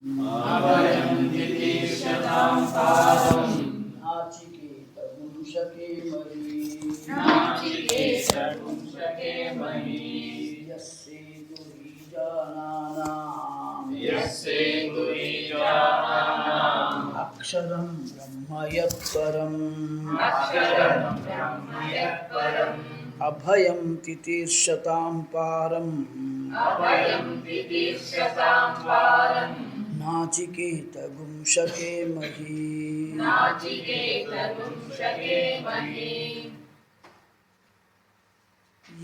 अभयं तितिक्षतां पादं नाचिकेतपुंसकेमहि यस्येतु ईजानानाम् अक्षरं ब्रह्म यत्परम् अभयं तितिक्षतां पारम् नाचिकेतपुंसकेमहि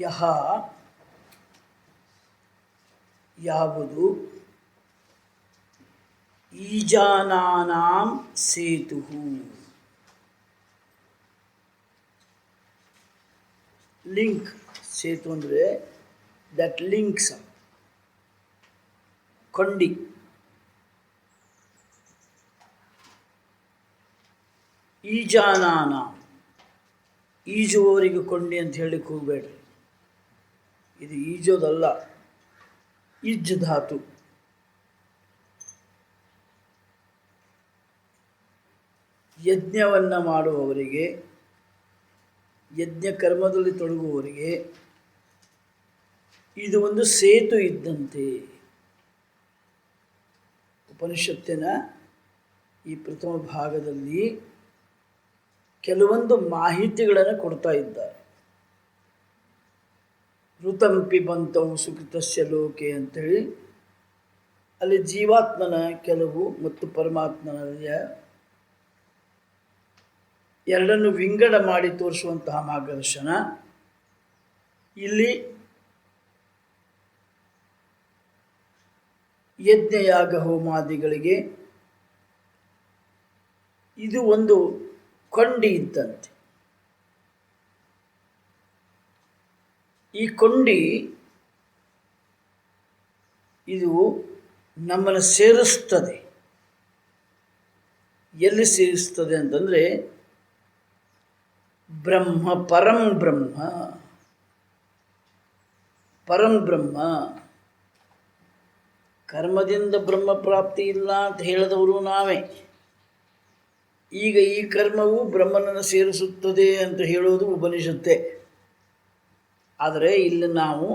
यह ಯಾವುದು ಈಜಾನಾನಾಂ ಸೇತುಃ ಲಿಂಕ್ ಸೇತು ಅಂದರೆ ದಟ್ ಲಿಂಕ್ಸ್ ಕೊಂಡಿ ಈಜಾನಾನ ಈಜುವವರಿಗೆ ಕೊಂಡಿ ಅಂತ ಹೇಳಿಕ್ಕೆ ಹೋಗಬೇಡ್ರಿ. ಇದು ಈಜೋದಲ್ಲ, ಇಜ್ ಧಾತು. ಯಜ್ಞವನ್ನು ಮಾಡುವವರಿಗೆ, ಯಜ್ಞ ಕರ್ಮದಲ್ಲಿ ತೊಡಗುವವರಿಗೆ ಇದು ಒಂದು ಸೇತು ಇದ್ದಂತೆ. ಉಪನಿಷತ್ತಿನ ಈ ಪ್ರಥಮ ಭಾಗದಲ್ಲಿ ಕೆಲವೊಂದು ಮಾಹಿತಿಗಳನ್ನು ಕೊಡ್ತಾ ಇದ್ದಾರೆ. ಋತಂ ಪಿಬಂತೌ ಸುಕೃತಸ್ಯ ಲೋಕೆ ಅಂಥೇಳಿ ಅಲ್ಲಿ ಜೀವಾತ್ಮನ ಕೆಲವು ಮತ್ತು ಪರಮಾತ್ಮನ ಎರಡನ್ನು ವಿಂಗಡ ಮಾಡಿ ತೋರಿಸುವಂತಹ ಮಾರ್ಗದರ್ಶನ. ಇಲ್ಲಿ ಯಜ್ಞಯಾಗ ಹೋಮಾದಿಗಳಿಗೆ ಇದು ಒಂದು ಕೊಂಡಿ ಇದ್ದಂತೆ. ಈ ಕೊಂಡಿ ಇದು ನಮ್ಮನ್ನು ಸೇರಿಸ್ತದೆ. ಎಲ್ಲಿ ಸೇರಿಸ್ತದೆ ಅಂತಂದರೆ ಬ್ರಹ್ಮ, ಪರಂ ಬ್ರಹ್ಮ. ಪರಂ ಬ್ರಹ್ಮ ಕರ್ಮದಿಂದ ಬ್ರಹ್ಮ ಪ್ರಾಪ್ತಿ ಇಲ್ಲ ಅಂತ ಹೇಳಿದವರು ನಾವೇ. ಈಗ ಈ ಕರ್ಮವು ಬ್ರಹ್ಮನನ್ನು ಸೇರಿಸುತ್ತದೆ ಅಂತ ಹೇಳೋದು ಉಪನಿಷತ್ತೆ. ಆದರೆ ಇಲ್ಲಿ ನಾವು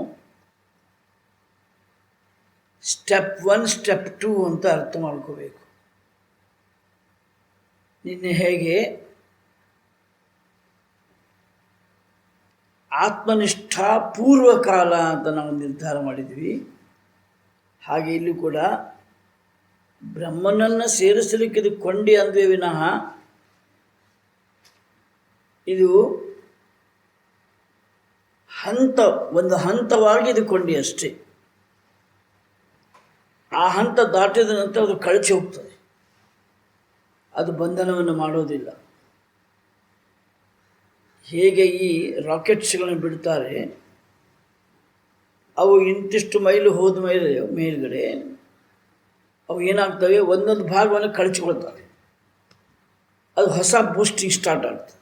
ಸ್ಟೆಪ್ 1 ಸ್ಟೆಪ್ 2 ಅಂತ ಅರ್ಥ ಮಾಡ್ಕೋಬೇಕು. ನಿನ್ನೆ ಹೇಗೆ ಆತ್ಮನಿಷ್ಠಾ ಪೂರ್ವಕಾಲ ಅಂತ ನಾವು ನಿರ್ಧಾರ ಮಾಡಿದ್ವಿ, ಹಾಗೆ ಇಲ್ಲಿ ಕೂಡ ಬ್ರಹ್ಮನನ್ನು ಸೇರಿಸಲಿಕ್ಕೆ ಇದು ಕೊಂಡಿ ಅಂದ್ವೇ ವಿನಃ ಇದು ಒಂದು ಹಂತವಾಗಿ ಇದು ಕೊಂಡಿ ಅಷ್ಟೇ. ಆ ಹಂತ ದಾಟಿದ ನಂತರ ಅದು ಕಳಚಿ ಹೋಗ್ತದೆ, ಅದು ಬಂಧನವನ್ನು ಮಾಡೋದಿಲ್ಲ. ಹೇಗೆ ಈ ರಾಕೆಟ್ಸ್ಗಳನ್ನು ಬಿಡ್ತಾರೆ, ಅವು ಇಂತಿಷ್ಟು ಮೈಲು ಹೋದ ಮೇಲ್ಗಡೆ ಅವು ಏನಾಗ್ತವೆ, ಒಂದೊಂದು ಭಾಗವನ್ನು ಕಳಚಿಕೊಳ್ತವೆ. ಅದು ಹೊಸ ಬೂಸ್ಟಿಂಗ್ ಸ್ಟಾರ್ಟ್ ಆಗ್ತದೆ.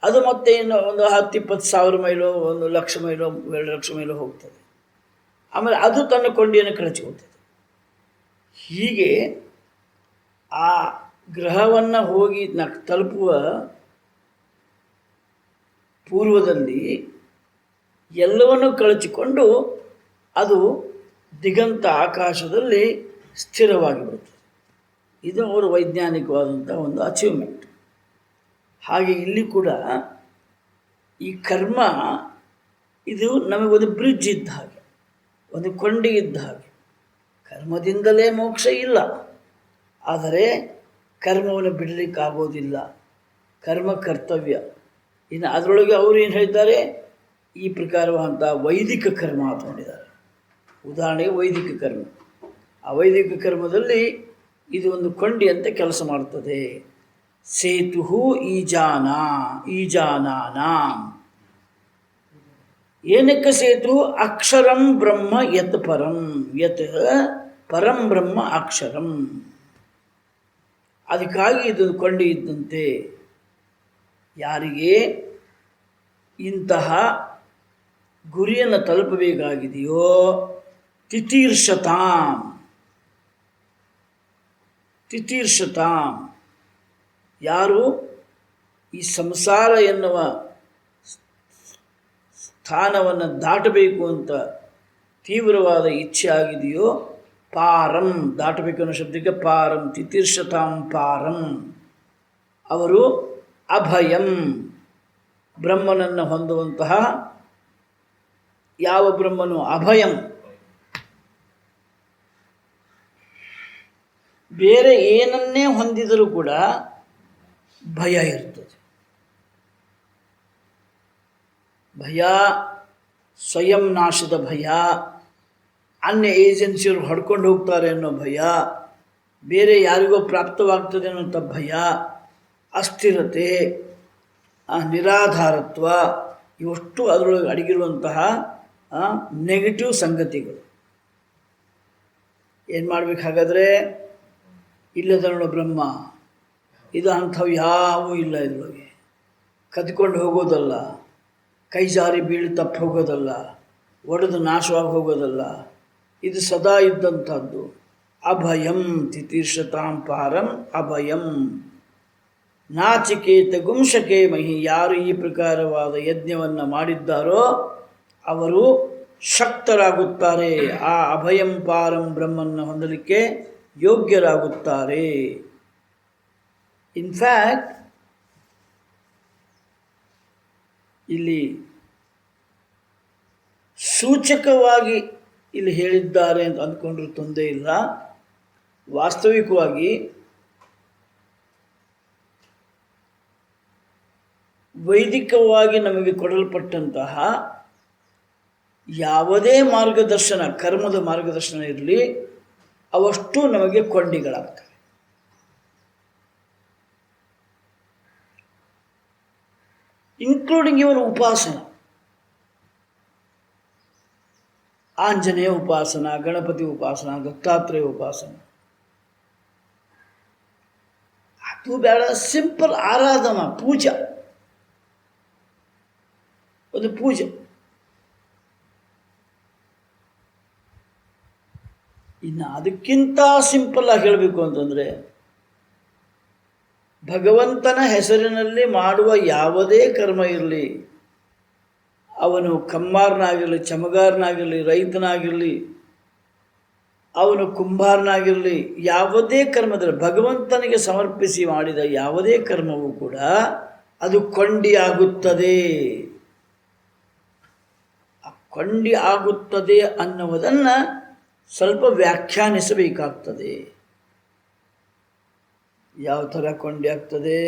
ಅದು ಮತ್ತೆ ಇನ್ನು ಒಂದು 10-20 ಸಾವಿರ mile, 1 lakh mile, 2 lakh mile ಹೋಗ್ತದೆ. ಆಮೇಲೆ ಅದು ತನ್ನ ಕೊಂಡಿಯನ್ನು ಕಳಚಿಕೊಳ್ತದೆ. ಹೀಗೆ ಆ ಗ್ರಹವನ್ನು ಹೋಗಿ ತಲುಪುವ ಪೂರ್ವದಲ್ಲಿ ಎಲ್ಲವನ್ನೂ ಕಳಚಿಕೊಂಡು ಅದು ದಿಗಂತ ಆಕಾಶದಲ್ಲಿ ಸ್ಥಿರವಾಗಿ ಬಿಡುತ್ತದೆ. ಇದು ಅವರ ವೈಜ್ಞಾನಿಕವಾದಂಥ ಒಂದು ಅಚೀವ್ಮೆಂಟ್. ಹಾಗೆ ಇಲ್ಲಿ ಕೂಡ ಈ ಕರ್ಮ ಇದು ನಮಗೊಂದು ಬ್ರಿಡ್ಜ್ ಇದ್ದ ಹಾಗೆ, ಒಂದು ಕೊಂಡಿ ಇದ್ದ ಹಾಗೆ. ಕರ್ಮದಿಂದಲೇ ಮೋಕ್ಷ ಇಲ್ಲ, ಆದರೆ ಕರ್ಮವನ್ನು ಬಿಡಲಿಕ್ಕಾಗೋದಿಲ್ಲ. ಕರ್ಮ ಕರ್ತವ್ಯ. ಇನ್ನು ಅದರೊಳಗೆ ಅವರು ಏನು ಹೇಳಿದ್ದಾರೆ, ಈ ಪ್ರಕಾರವಾದಂಥ ವೈದಿಕ ಕರ್ಮ ತಗೊಂಡಿದ್ದಾರೆ. ಉದಾಹರಣೆಗೆ ವೈದಿಕ ಕರ್ಮ. ಆ ವೈದಿಕ ಕರ್ಮದಲ್ಲಿ ಇದು ಒಂದು ಕೊಂಡಿ ಅಂತ ಕೆಲಸ ಮಾಡ್ತದೆ. ಸೇತು ಈಜಾನಾನಾಂ. ಏನಕ್ಕೆ ಸೇತು? ಅಕ್ಷರಂ ಬ್ರಹ್ಮ ಯತ್ ಪರಂ. ಯತ್ ಪರಂ ಬ್ರಹ್ಮ ಅಕ್ಷರಂ. ಅದಕ್ಕಾಗಿ ಇದು ಕೊಂಡಿ ಇದ್ದಂತೆ. ಯಾರಿಗೆ ಇಂತಹ ಗುರಿಯನ್ನು ತಲುಪಬೇಕಾಗಿದೆಯೋ ತಿತೀರ್ಷತಾಂ, ತಿತೀರ್ಷತಾಂ, ಯಾರು ಈ ಸಂಸಾರ ಎನ್ನುವ ಸ್ಥಾನವನ್ನು ದಾಟಬೇಕು ಅಂತ ತೀವ್ರವಾದ ಇಚ್ಛೆ ಆಗಿದೆಯೋ, ಪಾರಂ, ದಾಟಬೇಕು ಅನ್ನೋ ಶಬ್ದಕ್ಕೆ ಪಾರಂ, ತಿತೀರ್ಷತಾಂ ಪಾರಂ, ಅವರು ಅಭಯಂ, ಬ್ರಹ್ಮನನ್ನು ಹೊಂದುವಂತಹ, ಯಾವ ಬ್ರಹ್ಮನು? ಅಭಯಂ. ಬೇರೆ ಏನನ್ನೇ ಹೊಂದಿದರೂ ಕೂಡ ಭಯ ಇರ್ತದೆ. ಭಯ, ಸ್ವಯಂ ನಾಶದ ಭಯ, ಅನ್ಯ ಏಜೆನ್ಸಿಯವರು ಹೊಡ್ಕೊಂಡು ಹೋಗ್ತಾರೆ ಅನ್ನೋ ಭಯ, ಬೇರೆ ಯಾರಿಗೋ ಪ್ರಾಪ್ತವಾಗ್ತದೆ ಅನ್ನೋಂಥ ಭಯ, ಅಸ್ಥಿರತೆ, ನಿರಾಧಾರತ್ವ, ಇವಷ್ಟು ಅದರೊಳಗೆ ಅಡಗಿರುವಂತಹ ನೆಗೆಟಿವ್ ಸಂಗತಿಗಳು. ಏನು ಮಾಡಬೇಕು ಹಾಗಾದರೆ? ಇಲ್ಲದವನು ಬ್ರಹ್ಮ, ಇದು ಅಂಥವು ಯಾವೂ ಇಲ್ಲ. ಇದರೊಳಗೆ ಕದ್ಕೊಂಡು ಹೋಗೋದಲ್ಲ, ಕೈ ಜಾರಿ ಬೀಳು ತಪ್ಪು ಹೋಗೋದಲ್ಲ, ಒಡೆದು ನಾಶವಾಗಿ ಹೋಗೋದಲ್ಲ, ಇದು ಸದಾ ಇದ್ದಂಥದ್ದು. ಅಭಯಂ ತಿತೀರ್ಷತಾಂ ಪಾರಂ ಅಭಯಂ. ನಾಚಿಕೇತ ಗುಂಶಕೆ ಮಹಿ, ಯಾರು ಈ ಪ್ರಕಾರವಾದ ಯಜ್ಞವನ್ನು ಮಾಡಿದ್ದಾರೋ ಅವರು ಶಕ್ತರಾಗುತ್ತಾರೆ, ಆ ಅಭಯಂ ಪಾರಂ ಬ್ರಹ್ಮನ್ನು ಹೊಂದಲಿಕ್ಕೆ ಯೋಗ್ಯರಾಗುತ್ತಾರೆ. ಇನ್ಫ್ಯಾಕ್ಟ್ ಇಲ್ಲಿ ಸೂಚಕವಾಗಿ ಇಲ್ಲಿ ಹೇಳಿದ್ದಾರೆ ಅಂತ ಅಂದ್ಕೊಂಡ್ರೂ ತೊಂದರೆ ಇಲ್ಲ. ವಾಸ್ತವಿಕವಾಗಿ ವೈದಿಕವಾಗಿ ನಮಗೆ ಕೊಡಲ್ಪಟ್ಟಂತಹ ಯಾವುದೇ ಮಾರ್ಗದರ್ಶನ, ಕರ್ಮದ ಮಾರ್ಗದರ್ಶನ ಇರಲಿ, ಅವಷ್ಟು ನಮಗೆ ಕೊಂಡಿಗಳಾಗ್ತವೆ. ಇನ್ಕ್ಲೂಡಿಂಗ್ ಇವನ್ ಉಪಾಸನ, ಆಂಜನೇಯ ಉಪಾಸನ, ಗಣಪತಿ ಉಪಾಸನ, ದತ್ತಾತ್ರೇಯ ಉಪಾಸನ, ಅದು ಬೇಡ. ಸಿಂಪಲ್ ಆರಾಧನಾ, ಪೂಜಾ, ಒಂದು ಪೂಜೆ. ಇನ್ನು ಅದಕ್ಕಿಂತ ಸಿಂಪಲ್ ಆಗಿ ಹೇಳಬೇಕು ಅಂತಂದರೆ, ಭಗವಂತನ ಹೆಸರಿನಲ್ಲಿ ಮಾಡುವ ಯಾವುದೇ ಕರ್ಮ ಇರಲಿ, ಅವನು ಕಮ್ಮಾರನಾಗಿರಲಿ, ಚಮಗಾರನಾಗಿರಲಿ, ರೈತನಾಗಿರಲಿ, ಅವನು ಕುಂಬಾರನಾಗಿರಲಿ, ಯಾವುದೇ ಕರ್ಮದಲ್ಲಿ ಭಗವಂತನಿಗೆ ಸಮರ್ಪಿಸಿ ಮಾಡಿದ ಯಾವುದೇ ಕರ್ಮವೂ ಕೂಡ ಅದು ಕೊಂಡಿ ಆಗುತ್ತದೆ. ಕೊಂಡಿ ಆಗುತ್ತದೆ ಅನ್ನುವುದನ್ನು ಸ್ವಲ್ಪ ವ್ಯಾಖ್ಯಾನಿಸಬೇಕಾಗ್ತದೆ. ಯಾವ ಥರ ಕೊಂಡಿ ಆಗ್ತದೆ?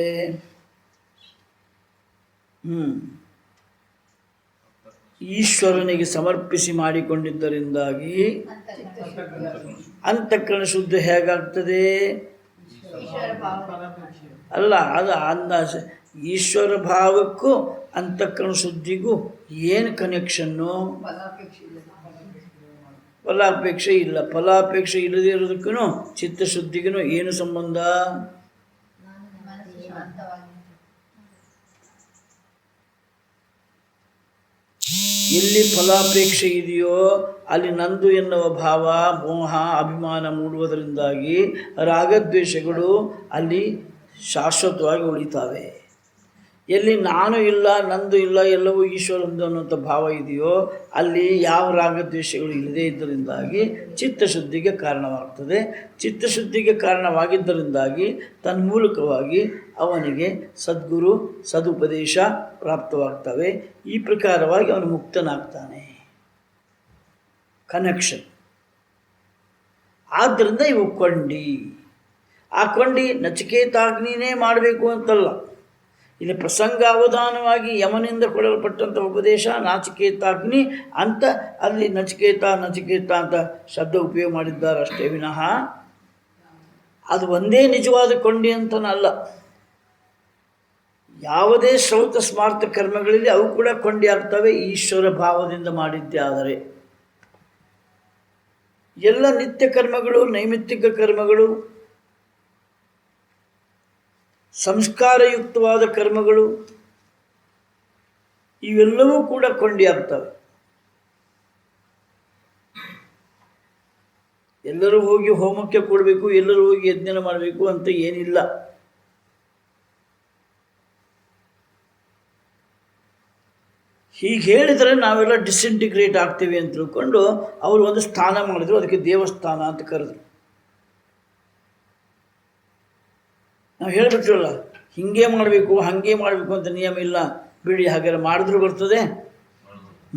ಈಶ್ವರನಿಗೆ ಸಮರ್ಪಿಸಿ ಮಾಡಿಕೊಂಡಿದ್ದರಿಂದಾಗಿ ಅಂತಃಕರಣ ಶುದ್ಧ ಹೇಗಾಗ್ತದೆ? ಅಲ್ಲ, ಅದು ಅಂದಾಜು. ಈಶ್ವರ ಭಾವಕ್ಕೂ ಅಂತಃಕರಣ ಶುದ್ಧಿಗೂ ಏನು ಕನೆಕ್ಷನ್ನು? ಫಲಾಪೇಕ್ಷೆ ಇಲ್ಲ. ಫಲಾಪೇಕ್ಷೆ ಇಲ್ಲದೇ ಇರೋದಕ್ಕೂ ಚಿತ್ತಶುದ್ಧಿಗೂ ಏನು ಸಂಬಂಧ? ಎಲ್ಲಿ ಫಲಾಪೇಕ್ಷೆ ಇದೆಯೋ ಅಲ್ಲಿ ನಂದು ಎನ್ನುವ ಭಾವ, ಮೋಹ, ಅಭಿಮಾನ ಮೂಡುವುದರಿಂದಾಗಿ ರಾಗದ್ವೇಷಗಳು ಅಲ್ಲಿ ಶಾಶ್ವತವಾಗಿ ಉಳಿತಾವೆ. ಎಲ್ಲಿ ನಾನು ಇಲ್ಲ, ನಂದು ಇಲ್ಲ, ಎಲ್ಲವೂ ಈಶ್ವರಂದು ಅನ್ನುವಂಥ ಭಾವ ಇದೆಯೋ ಅಲ್ಲಿ ಯಾವ ರಾಗದ್ವೇಷಗಳು ಇಲ್ಲದೇ ಇದ್ದರಿಂದಾಗಿ ಚಿತ್ತಶುದ್ಧಿಗೆ ಕಾರಣವಾಗ್ತದೆ. ಚಿತ್ತಶುದ್ಧಿಗೆ ಕಾರಣವಾಗಿದ್ದರಿಂದಾಗಿ ತನ್ಮೂಲಕವಾಗಿ ಅವನಿಗೆ ಸದ್ಗುರು, ಸದುಪದೇಶ ಪ್ರಾಪ್ತವಾಗ್ತವೆ. ಈ ಪ್ರಕಾರವಾಗಿ ಅವನು ಮುಕ್ತನಾಗ್ತಾನೆ. ಕನೆಕ್ಷನ್. ಆದ್ದರಿಂದ ಇವು ಕೊಂಡಿ. ಆ ಕೊಂಡಿ ನಚಿಕೇತಾಗ್ನಿನೇ ಮಾಡಬೇಕು ಅಂತಲ್ಲ. ಇಲ್ಲಿ ಪ್ರಸಂಗಾವಧಾನವಾಗಿ ಯಮನಿಂದ ಕೊಡಲ್ಪಟ್ಟಂಥ ಉಪದೇಶ ನಾಚಿಕೇತಾಗ್ನಿ ಅಂತ, ಅಲ್ಲಿ ನಚಿಕೇತ ಅಂತ ಶಬ್ದ ಉಪಯೋಗ ಮಾಡಿದ್ದಾರೆ ಅಷ್ಟೇ ವಿನಃ ಅದು ಒಂದೇ ನಿಜವಾದ ಕೊಂಡಿ ಅಂತನಲ್ಲ. ಯಾವುದೇ ಶ್ರೌತ ಸ್ಮಾರ್ಥ ಕರ್ಮಗಳಲ್ಲಿ ಅವು ಕೂಡ ಕೊಂಡಿ ಆಗ್ತವೆ, ಈಶ್ವರ ಭಾವದಿಂದ ಮಾಡಿದ್ದೇ ಆದರೆ. ಎಲ್ಲ ನಿತ್ಯ ಕರ್ಮಗಳು, ನೈಮಿತ್ತಿಕ ಕರ್ಮಗಳು, ಸಂಸ್ಕಾರಯುಕ್ತವಾದ ಕರ್ಮಗಳು, ಇವೆಲ್ಲವೂ ಕೂಡ ಕೊಂಡಿ ಆಗ್ತವೆ. ಎಲ್ಲರೂ ಹೋಗಿ ಹೋಮಕ್ಕೆ ಕೊಡಬೇಕು, ಎಲ್ಲರೂ ಹೋಗಿ ಯಜ್ಞ ಮಾಡಬೇಕು ಅಂತ ಏನಿಲ್ಲ. ಹೀಗೆ ಹೇಳಿದರೆ ನಾವೆಲ್ಲ ಡಿಸ್ಇಂಟಿಗ್ರೇಟ್ ಆಗ್ತೀವಿ ಅಂತ ತಿಳ್ಕೊಂಡು ಅವರು ಒಂದು ಸ್ಥಾನ ಮಾಡಿದ್ರು, ಅದಕ್ಕೆ ದೇವಸ್ಥಾನ ಅಂತ ಕರೆದ್ರು. ನಾವು ಹೇಳಿಬಿಟ್ರಲ್ಲ, ಹಿಂಗೆ ಮಾಡಬೇಕು ಹಾಗೆ ಮಾಡಬೇಕು ಅಂತ ನಿಯಮ ಇಲ್ಲ ಬಿಡಿ, ಹಾಗಾದ್ರೆ ಮಾಡಿದ್ರೂ ಬರ್ತದೆ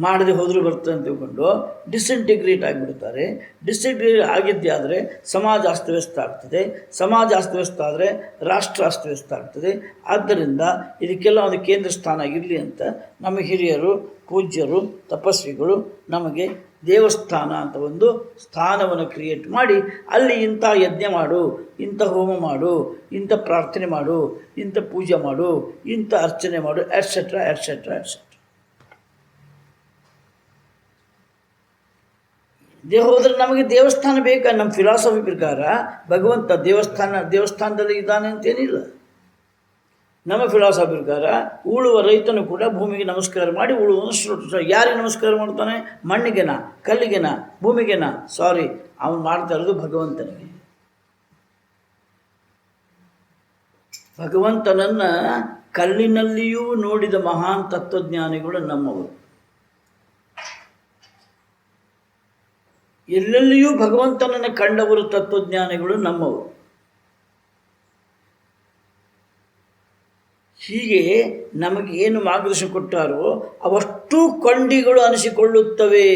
ಮಾಡದೆ ಹೋದರೂ ಬರ್ತದೆ ಅಂತ ತಿಳ್ಕೊಂಡು ಡಿಸ್ಇಂಟಿಗ್ರೇಟ್ ಆಗಿಬಿಡ್ತಾರೆ. ಡಿಸ್ಇಂಟಿಗ್ರೇಟ್ ಆಗಿದ್ದೇ ಆದರೆ ಸಮಾಜ ಅಸ್ತವ್ಯಸ್ತ ಆಗ್ತದೆ, ಸಮಾಜ ಅಸ್ತವ್ಯಸ್ತ ಆದರೆ ರಾಷ್ಟ್ರ ಅಸ್ತವ್ಯಸ್ತ ಆಗ್ತದೆ. ಆದ್ದರಿಂದ ಇದಕ್ಕೆಲ್ಲ ಒಂದು ಕೇಂದ್ರ ಸ್ಥಾನ ಇರಲಿ ಅಂತ ನಮ್ಮ ಹಿರಿಯರು, ಪೂಜ್ಯರು, ತಪಸ್ವಿಗಳು ನಮಗೆ ದೇವಸ್ಥಾನ ಅಂತ ಒಂದು ಸ್ಥಾನವನ್ನು ಕ್ರಿಯೇಟ್ ಮಾಡಿ ಅಲ್ಲಿ ಇಂಥ ಯಜ್ಞ ಮಾಡು, ಇಂಥ ಹೋಮ ಮಾಡು, ಇಂಥ ಪ್ರಾರ್ಥನೆ ಮಾಡು, ಇಂಥ ಪೂಜೆ ಮಾಡು, ಇಂಥ ಅರ್ಚನೆ ಮಾಡು, ಎಟ್ಸೆಟ್ರಾ ಎಟ್ಸೆಟ್ರಾ ಎಟ್ಸೆಟ್ರಾ. ಹೋದರೆ ನಮಗೆ ದೇವಸ್ಥಾನ ಬೇಕಾ? ನಮ್ಮ ಫಿಲಾಸಫಿ ಪ್ರಕಾರ ಭಗವಂತ ದೇವಸ್ಥಾನದಲ್ಲಿ ಇದ್ದಾನೆ ಅಂತೇನಿಲ್ಲ. ನಮ್ಮ ಫಿಲಾಸಫಿ ಪ್ರಕಾರ ಉಳುವ ರೈತನು ಕೂಡ ಭೂಮಿಗೆ ನಮಸ್ಕಾರ ಮಾಡಿ ಉಳುವ. ಯಾರಿಗೆ ನಮಸ್ಕಾರ ಮಾಡ್ತಾನೆ? ಮಣ್ಣಿಗೆನಾ, ಕಲ್ಲಿಗೆನಾ, ಭೂಮಿಗೆನಾ? ಸಾರಿ, ಅವನು ಮಾಡ್ತಾ ಇರೋದು ಭಗವಂತನಿಗೆ. ಭಗವಂತನನ್ನು ಕಲ್ಲಿನಲ್ಲಿಯೂ ನೋಡಿದ ಮಹಾನ್ ತತ್ವಜ್ಞಾನಿಗಳು ನಮ್ಮವರು. ಎಲ್ಲೆಲ್ಲಿಯೂ ಭಗವಂತನನ್ನು ಕಂಡವರು ತತ್ವಜ್ಞಾನಿಗಳು ನಮ್ಮವರು. ಹೀಗೆ ನಮಗೆ ಏನು ಮಾರ್ಗದರ್ಶನ ಕೊಟ್ಟಾರೋ ಅವಷ್ಟು ಕೊಂಡಿಗಳು ಅನಿಸಿಕೊಳ್ಳುತ್ತವೆ.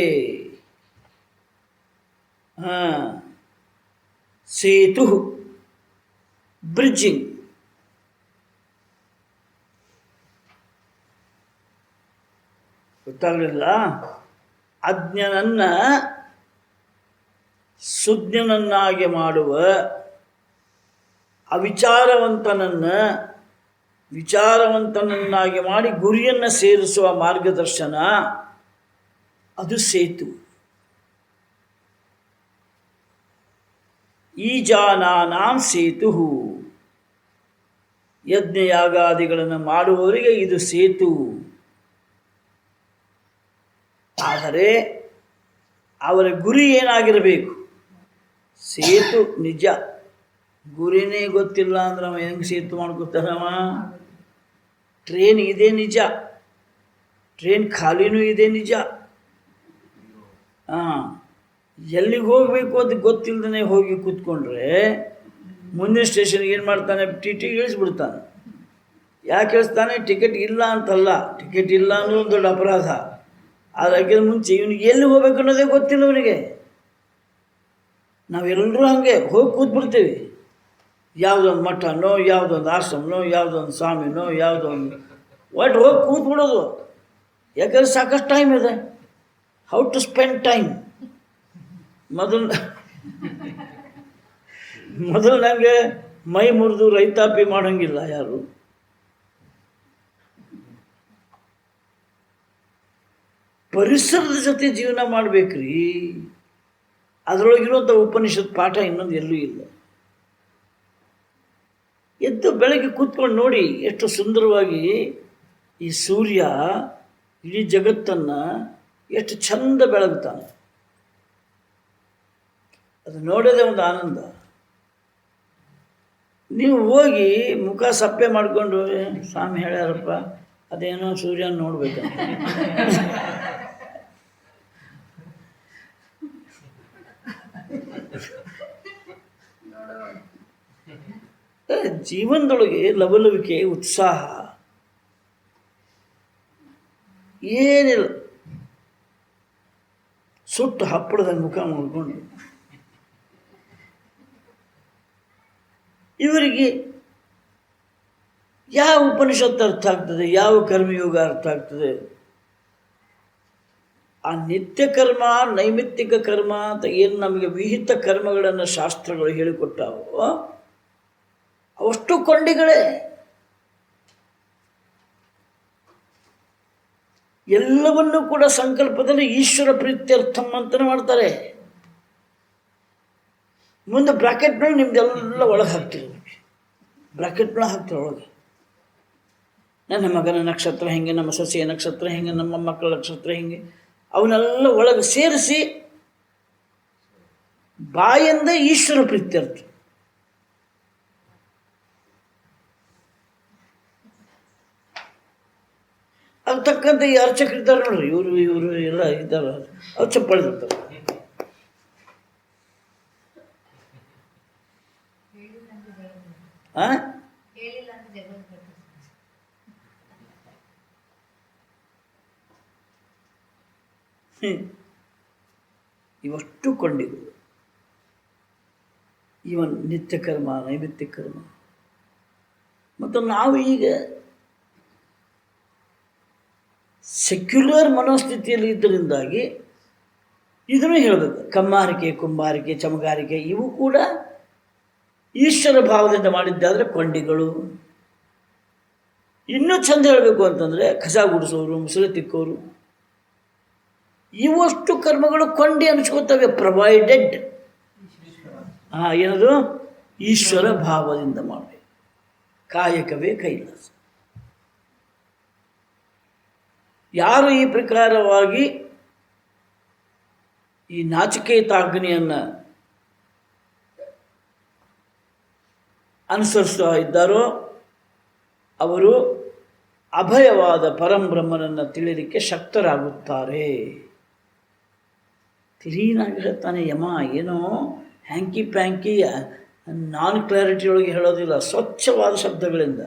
ಸೇತು, ಬ್ರಿಡ್ಜಿಂಗ್. ಗೊತ್ತಾಗಲಿಲ್ಲ? ಅಜ್ಞನನ್ನು ಸುಜ್ಞನನ್ನಾಗಿ ಮಾಡುವ, ಅವಿಚಾರವಂತನನ್ನು ವಿಚಾರವಂತನನ್ನಾಗಿ ಮಾಡಿ ಗುರಿಯನ್ನು ಸೇರಿಸುವ ಮಾರ್ಗದರ್ಶನ, ಅದು ಸೇತು. ಈಜಾನಾನಾಂ ಸೇತು. ಯಜ್ಞಯಾಗಾದಿಗಳನ್ನು ಮಾಡುವವರಿಗೆ ಇದು ಸೇತು. ಆದರೆ ಅವರ ಗುರಿ ಏನಾಗಿರಬೇಕು? ಸೇತು ನಿಜ. ಗುರಿನೇ ಗೊತ್ತಿಲ್ಲ ಅಂದ್ರೆ ಅವ ಹೆಂಗೆ ಸೇತು ಮಾಡ್ಕೊತಾನವ? ಟ್ರೈನ್ ಇದೆ ನಿಜ, ಟ್ರೈನ್ ಖಾಲಿನೂ ಇದೆ ನಿಜ. ಎಲ್ಲಿಗೆ ಹೋಗಬೇಕು ಅದು ಗೊತ್ತಿಲ್ಲದೇ ಹೋಗಿ ಕೂತ್ಕೊಂಡ್ರೆ ಮುಂದಿನ ಸ್ಟೇಷನ್ಗೆ ಏನು ಮಾಡ್ತಾನೆ? ಟಿ ಇಳಿಸ್ಬಿಡ್ತಾನೆ. ಯಾಕೆ ಇಳಿಸ್ತಾನೆ? ಟಿಕೆಟ್ ಇಲ್ಲ ಅಂತಲ್ಲ, ಟಿಕೆಟ್ ಇಲ್ಲ ಅನ್ನೋ ಒಂದು ದೊಡ್ಡ ಅಪರಾಧ. ಅದಕ್ಕೆ ಮುಂಚೆ ಇವನಿಗೆ ಎಲ್ಲಿ ಹೋಗ್ಬೇಕು ಅನ್ನೋದೇ ಗೊತ್ತಿಲ್ಲ ಅವನಿಗೆ. ನಾವೆಲ್ಲರೂ ಹಾಗೆ ಹೋಗಿ ಕೂತ್ಬಿಡ್ತೀವಿ. ಯಾವುದೊಂದು ಮಠನೋ, ಯಾವುದೊಂದು ಆಶ್ರಮನೋ, ಯಾವುದೊಂದು ಸ್ವಾಮಿನೋ, ಯಾವುದೊಂದು ಒಟ್ಟು ಹೋಗಿ ಕೂತ್ಬಿಡೋದು. ಯಾಕಂದರೆ ಸಾಕಷ್ಟು ಟೈಮ್ ಇದೆ. How to spend time. ಮೊದಲು ನನಗೆ ಮೈ ಮುರಿದು ರೈತಾಪಿ ಮಾಡೋಂಗಿಲ್ಲ ಯಾರು. ಪರಿಸರದ ಜೊತೆ ಜೀವನ ಮಾಡಬೇಕ್ರಿ. ಅದರೊಳಗಿರುವಂಥ ಉಪನಿಷತ್ ಪಾಠ ಇನ್ನೊಂದು ಎಲ್ಲೂ ಇಲ್ಲ. ಎದ್ದು ಬೆಳಗ್ಗೆ ಕೂತ್ಕೊಂಡು ನೋಡಿ ಎಷ್ಟು ಸುಂದರವಾಗಿ ಈ ಸೂರ್ಯ ಇಡೀ ಜಗತ್ತನ್ನು ಎಷ್ಟು ಚಂದ ಬೆಳಗ್ತಾನೆ. ಅದು ನೋಡೋದೇ ಒಂದು ಆನಂದ. ನೀವು ಹೋಗಿ ಮುಖ ಸಪ್ಪೆ ಮಾಡಿಕೊಂಡು ಸ್ವಾಮಿ ಹೇಳ್ಯಾರಪ್ಪ ಅದೇನೋ ಸೂರ್ಯನ ನೋಡ್ಬೇಕಂತ. ಜೀವನದೊಳಗೆ ಲವಲವಿಕೆ, ಉತ್ಸಾಹ ಏನಿಲ್ಲ. ಸುಟ್ಟು ಹಪ್ಪಳದ ಮುಖ ಮಾಡ್ಕೊಂಡು ಇವರಿಗೆ ಯಾವ ಉಪನಿಷತ್ತು ಅರ್ಥ ಆಗ್ತದೆ? ಯಾವ ಕರ್ಮಯೋಗ ಅರ್ಥ ಆಗ್ತದೆ? ಆ ನಿತ್ಯ ಕರ್ಮ, ನೈಮಿತ್ತಿಕ ಕರ್ಮ ಅಂತ ಏನು ನಮಗೆ ವಿಹಿತ ಕರ್ಮಗಳನ್ನು ಶಾಸ್ತ್ರಗಳು ಹೇಳಿಕೊಟ್ಟಾವೋ ಅವಷ್ಟು ಕೊಂಡಿಗಳೇ. ಎಲ್ಲವನ್ನೂ ಕೂಡ ಸಂಕಲ್ಪದಲ್ಲಿ ಈಶ್ವರ ಪ್ರೀತ್ಯರ್ಥಂ ಅಂತಲೇ ಮಾಡ್ತಾರೆ. ಮುಂದೆ ಬ್ರಾಕೆಟ್ನಲ್ಲಿ ನಿಮ್ದೆಲ್ಲ ಒಳಗೆ ಹಾಕ್ತಿರೋದು, ಬ್ರಾಕೆಟ್ನ ಹಾಕ್ತಿರೋ ಒಳಗೆ. ನನ್ನ ಮಗನ ನಕ್ಷತ್ರ ಹೆಂಗೆ, ನಮ್ಮ ಸೊಸೆಯ ನಕ್ಷತ್ರ ಹೆಂಗೆ, ನಮ್ಮ ಮಕ್ಕಳ ನಕ್ಷತ್ರ ಹೆಂಗೆ, ಅವನ್ನೆಲ್ಲ ಒಳಗೆ ಸೇರಿಸಿ ಬಾಯಿಂದ ಈಶ್ವರ ಪ್ರೀತ್ಯರ್ಥ. ಅದು ತಕ್ಕಂತೆ ಈ ಅರ್ಚಕರು ಇದ್ದಾರೆ ನೋಡ್ರಿ, ಇವರು ಎಲ್ಲ ಇದ್ದಾರೆ, ಅವ್ರು ಚಪ್ಪಾಳಿರ್ತಾರೆ. ಇವಷ್ಟು ಕೊಂಡಿಗಳು, ಇವನ್ ನಿತ್ಯ ಕರ್ಮ, ನೈಮಿತ್ಯ ಕರ್ಮ. ಮತ್ತು ನಾವು ಈಗ ಸೆಕ್ಯುಲರ್ ಮನೋಸ್ಥಿತಿಯಲ್ಲಿ ಇದ್ದರಿಂದಾಗಿ ಇದನ್ನು ಹೇಳಬೇಕು. ಕಮ್ಮಾರಿಕೆ, ಕುಂಬಾರಿಕೆ, ಚಮಗಾರಿಕೆ ಇವು ಕೂಡ ಈಶ್ವರ ಭಾವದಿಂದ ಮಾಡಿದ್ದಾದರೆ ಕೊಂಡಿಗಳು. ಇನ್ನೂ ಚಂದ ಹೇಳಬೇಕು ಅಂತಂದರೆ ಕಸ ಗುಡಿಸೋರು, ಮುಸುರೆ ತಿಕ್ಕೋರು, ಇವಷ್ಟು ಕರ್ಮಗಳು ಕೊಂಡಿ ಅನಿಸ್ಕೋತವೆ, ಪ್ರೊವೈಡೆಡ್. ಏನದು? ಈಶ್ವರ ಭಾವದಿಂದ ಮಾಡಬೇಕು. ಕಾಯಕವೇ ಕೈಲಾಸ. ಯಾರು ಈ ಪ್ರಕಾರವಾಗಿ ಈ ನಾಚಿಕೇತಾಗ್ನಿಯನ್ನು ಅನುಸರಿಸ್ತಾ ಇದ್ದಾರೋ ಅವರು ಅಭಯವಾದ ಪರಂಬ್ರಹ್ಮನನ್ನು ತಿಳಿಯಲಿಕ್ಕೆ ಶಕ್ತರಾಗುತ್ತಾರೆ. ತಿರೀನಾಗಿ ಹೇಳ್ತಾನೆ ಯಮ. ಏನೋ ಹ್ಯಾಂಕಿ ಪ್ಯಾಂಕಿ ನಾನ್ ಕ್ಲಾರಿಟಿ ಒಳಗೆ ಹೇಳೋದಿಲ್ಲ, ಸ್ವಚ್ಛವಾದ ಶಬ್ದಗಳಿಂದ.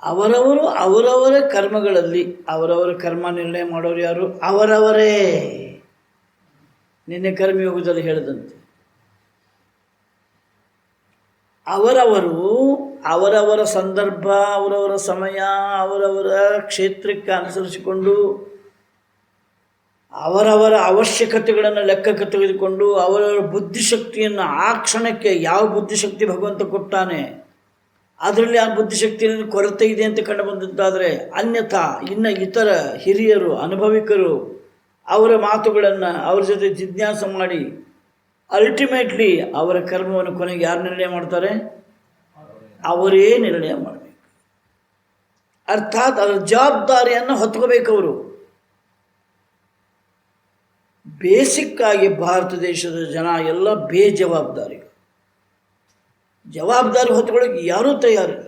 ಅವರವರು ಅವರವರ ಕರ್ಮಗಳಲ್ಲಿ ಅವರವರ ಕರ್ಮ ನಿರ್ಣಯ ಮಾಡೋರು ಯಾರು? ಅವರವರೇ. ನಿನ್ನೆ ಕರ್ಮಯೋಗದಲ್ಲಿ ಹೇಳಿದಂತೆ ಅವರವರು ಅವರವರ ಸಂದರ್ಭ, ಅವರವರ ಸಮಯ, ಅವರವರ ಕ್ಷೇತ್ರಕ್ಕೆ ಅನುಸರಿಸಿಕೊಂಡು ಅವರವರ ಅವಶ್ಯಕತೆಗಳನ್ನು ಲೆಕ್ಕಕ್ಕೆ ತೆಗೆದುಕೊಂಡು ಅವರವರ ಬುದ್ಧಿಶಕ್ತಿಯನ್ನು ಆ ಕ್ಷಣಕ್ಕೆ ಯಾವ ಬುದ್ಧಿಶಕ್ತಿ ಭಗವಂತ ಕೊಟ್ಟಾನೆ ಅದರಲ್ಲಿ ಆ ಬುದ್ಧಿಶಕ್ತಿಯಲ್ಲಿ ಕೊರತೆ ಇದೆ ಅಂತ ಕಂಡು ಬಂದದ್ದಾದರೆ, ಅನ್ಯಥಾ ಇನ್ನು ಇತರ ಹಿರಿಯರು, ಅನುಭವಿಕರು ಅವರ ಮಾತುಗಳನ್ನು ಅವರ ಜೊತೆ ಜಿಜ್ಞಾಸ ಮಾಡಿ ಅಲ್ಟಿಮೇಟ್ಲಿ ಅವರ ಕರ್ಮವನ್ನು ಕೊನೆಗೆ ಯಾರು ನಿರ್ಣಯ ಮಾಡ್ತಾರೆ? ಅವರೇ ನಿರ್ಣಯ ಮಾಡಬೇಕು. ಅರ್ಥಾತ್ ಅದರ ಜವಾಬ್ದಾರಿಯನ್ನು ಹೊತ್ಕೋಬೇಕು ಅವರು. ಬೇಸಿಕ್ಕಾಗಿ ಭಾರತ ದೇಶದ ಜನ ಎಲ್ಲ ಬೇಜವಾಬ್ದಾರಿ. ಜವಾಬ್ದಾರಿ ಹೊತ್ಕೊಳ್ಳೋಕೆ ಯಾರೂ ತಯಾರಿಲ್ಲ.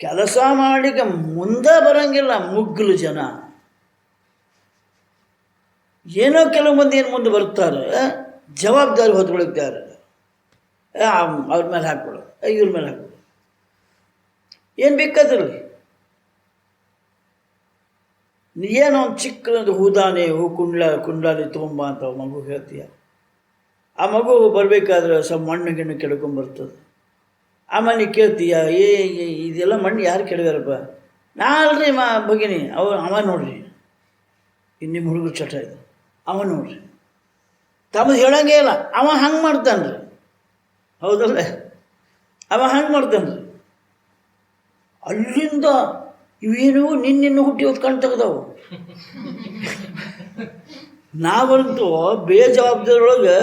ಕೆಲಸ ಮಾಡಲಿಕ್ಕೆ ಮುಂದೆ ಬರೋಂಗಿಲ್ಲ ಮುಗ್ಗಲು ಜನ. ಏನೋ ಕೆಲವು ಮಂದಿ ಏನು ಮುಂದೆ ಬರ್ತಾರೆ, ಜವಾಬ್ದಾರಿ ಹೊತ್ಕೊಳ್ಳೋಕೆ ತಯಾರಿಲ್ಲ. ಅವ್ರ ಮೇಲೆ ಹಾಕ್ಕೊಳ್ಳೋದು, ಇವ್ರ ಮೇಲೆ ಹಾಕ್ಕೊಳ್ಳೋದು, ಏನು ಬೇಕಾದಿರಲಿ. ಏನೋ ಒಂದು ಚಿಕ್ಕದೊಂದು ಹೂದಾನೆ, ಕುಂಡಾಲಿ ತೊಗೊಂಬ ಅಂತ ಮಗು ಹೇಳ್ತೀಯ. ಆ ಮಗು ಬರಬೇಕಾದ್ರೆ ಸ್ವಲ್ಪ ಮಣ್ಣು ಗಿಣ್ಣು ಕೆಡ್ಕೊಂಬರ್ತದೆ. ಆಮೇಲೆ ನೀ ಕೇಳ್ತೀಯ, ಇದೆಲ್ಲ ಮಣ್ಣು ಯಾರು ಕೆಡಗಾರಪ್ಪ? ನಾ ಅಲ್ರಿ ಭಗಿನಿ, ಅವ ನೋಡ್ರಿ, ನಿಮ್ಮ ಹುಡುಗರು ಚಟ ಇದೆ, ಅವ ನೋಡ್ರಿ, ತಮ್ಮದು ಹೇಳಂಗೇ ಇಲ್ಲ, ಅವ ಹಂಗೆ ಮಾಡ್ತಾನ್ರಿ. ಹೌದಲ್ಲ? ಅವ ಹಂಗೆ ಮಾಡ್ತಾನ್ರಿ. ಅಲ್ಲಿಂದ ಇವೇನು ನಿನ್ನಿನ್ನು ಹುಟ್ಟಿ ಹೊತ್ತು ಕಣ್ ತೆಗೆದವು. ನಾವಂತೂ ಬೇಜವಾಬ್ದಾರೊಳಗೆ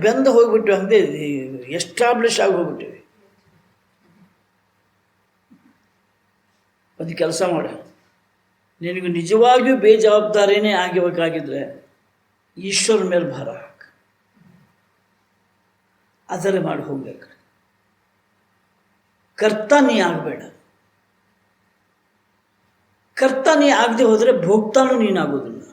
ಬೆಂದು ಹೋಗ್ಬಿಟ್ಟಿವಿ, ಹಂಗೆ ಎಸ್ಟಾಬ್ಲಿಷ್ ಆಗಿ ಹೋಗ್ಬಿಟ್ಟಿವಿ. ಒಂದು ಕೆಲಸ ಮಾಡ, ನಿನಗೆ ನಿಜವಾಗಿಯೂ ಬೇಜವಾಬ್ದಾರಿನೇ ಆಗಿಬೇಕಾಗಿದ್ರೆ ಈಶ್ವರ ಮೇಲೆ ಭಾರ ಹಾಕ, ಅದರ ಮಾಡಿ ಹೋಗ್ಬೇಕು. ಕರ್ತ ನೀ ಆಗಬೇಡ. ಕರ್ತ ನೀ ಆಗದೆ ಹೋದರೆ ಭೋಕ್ತಾನು ನೀನಾಗೋದಿಲ್ಲ.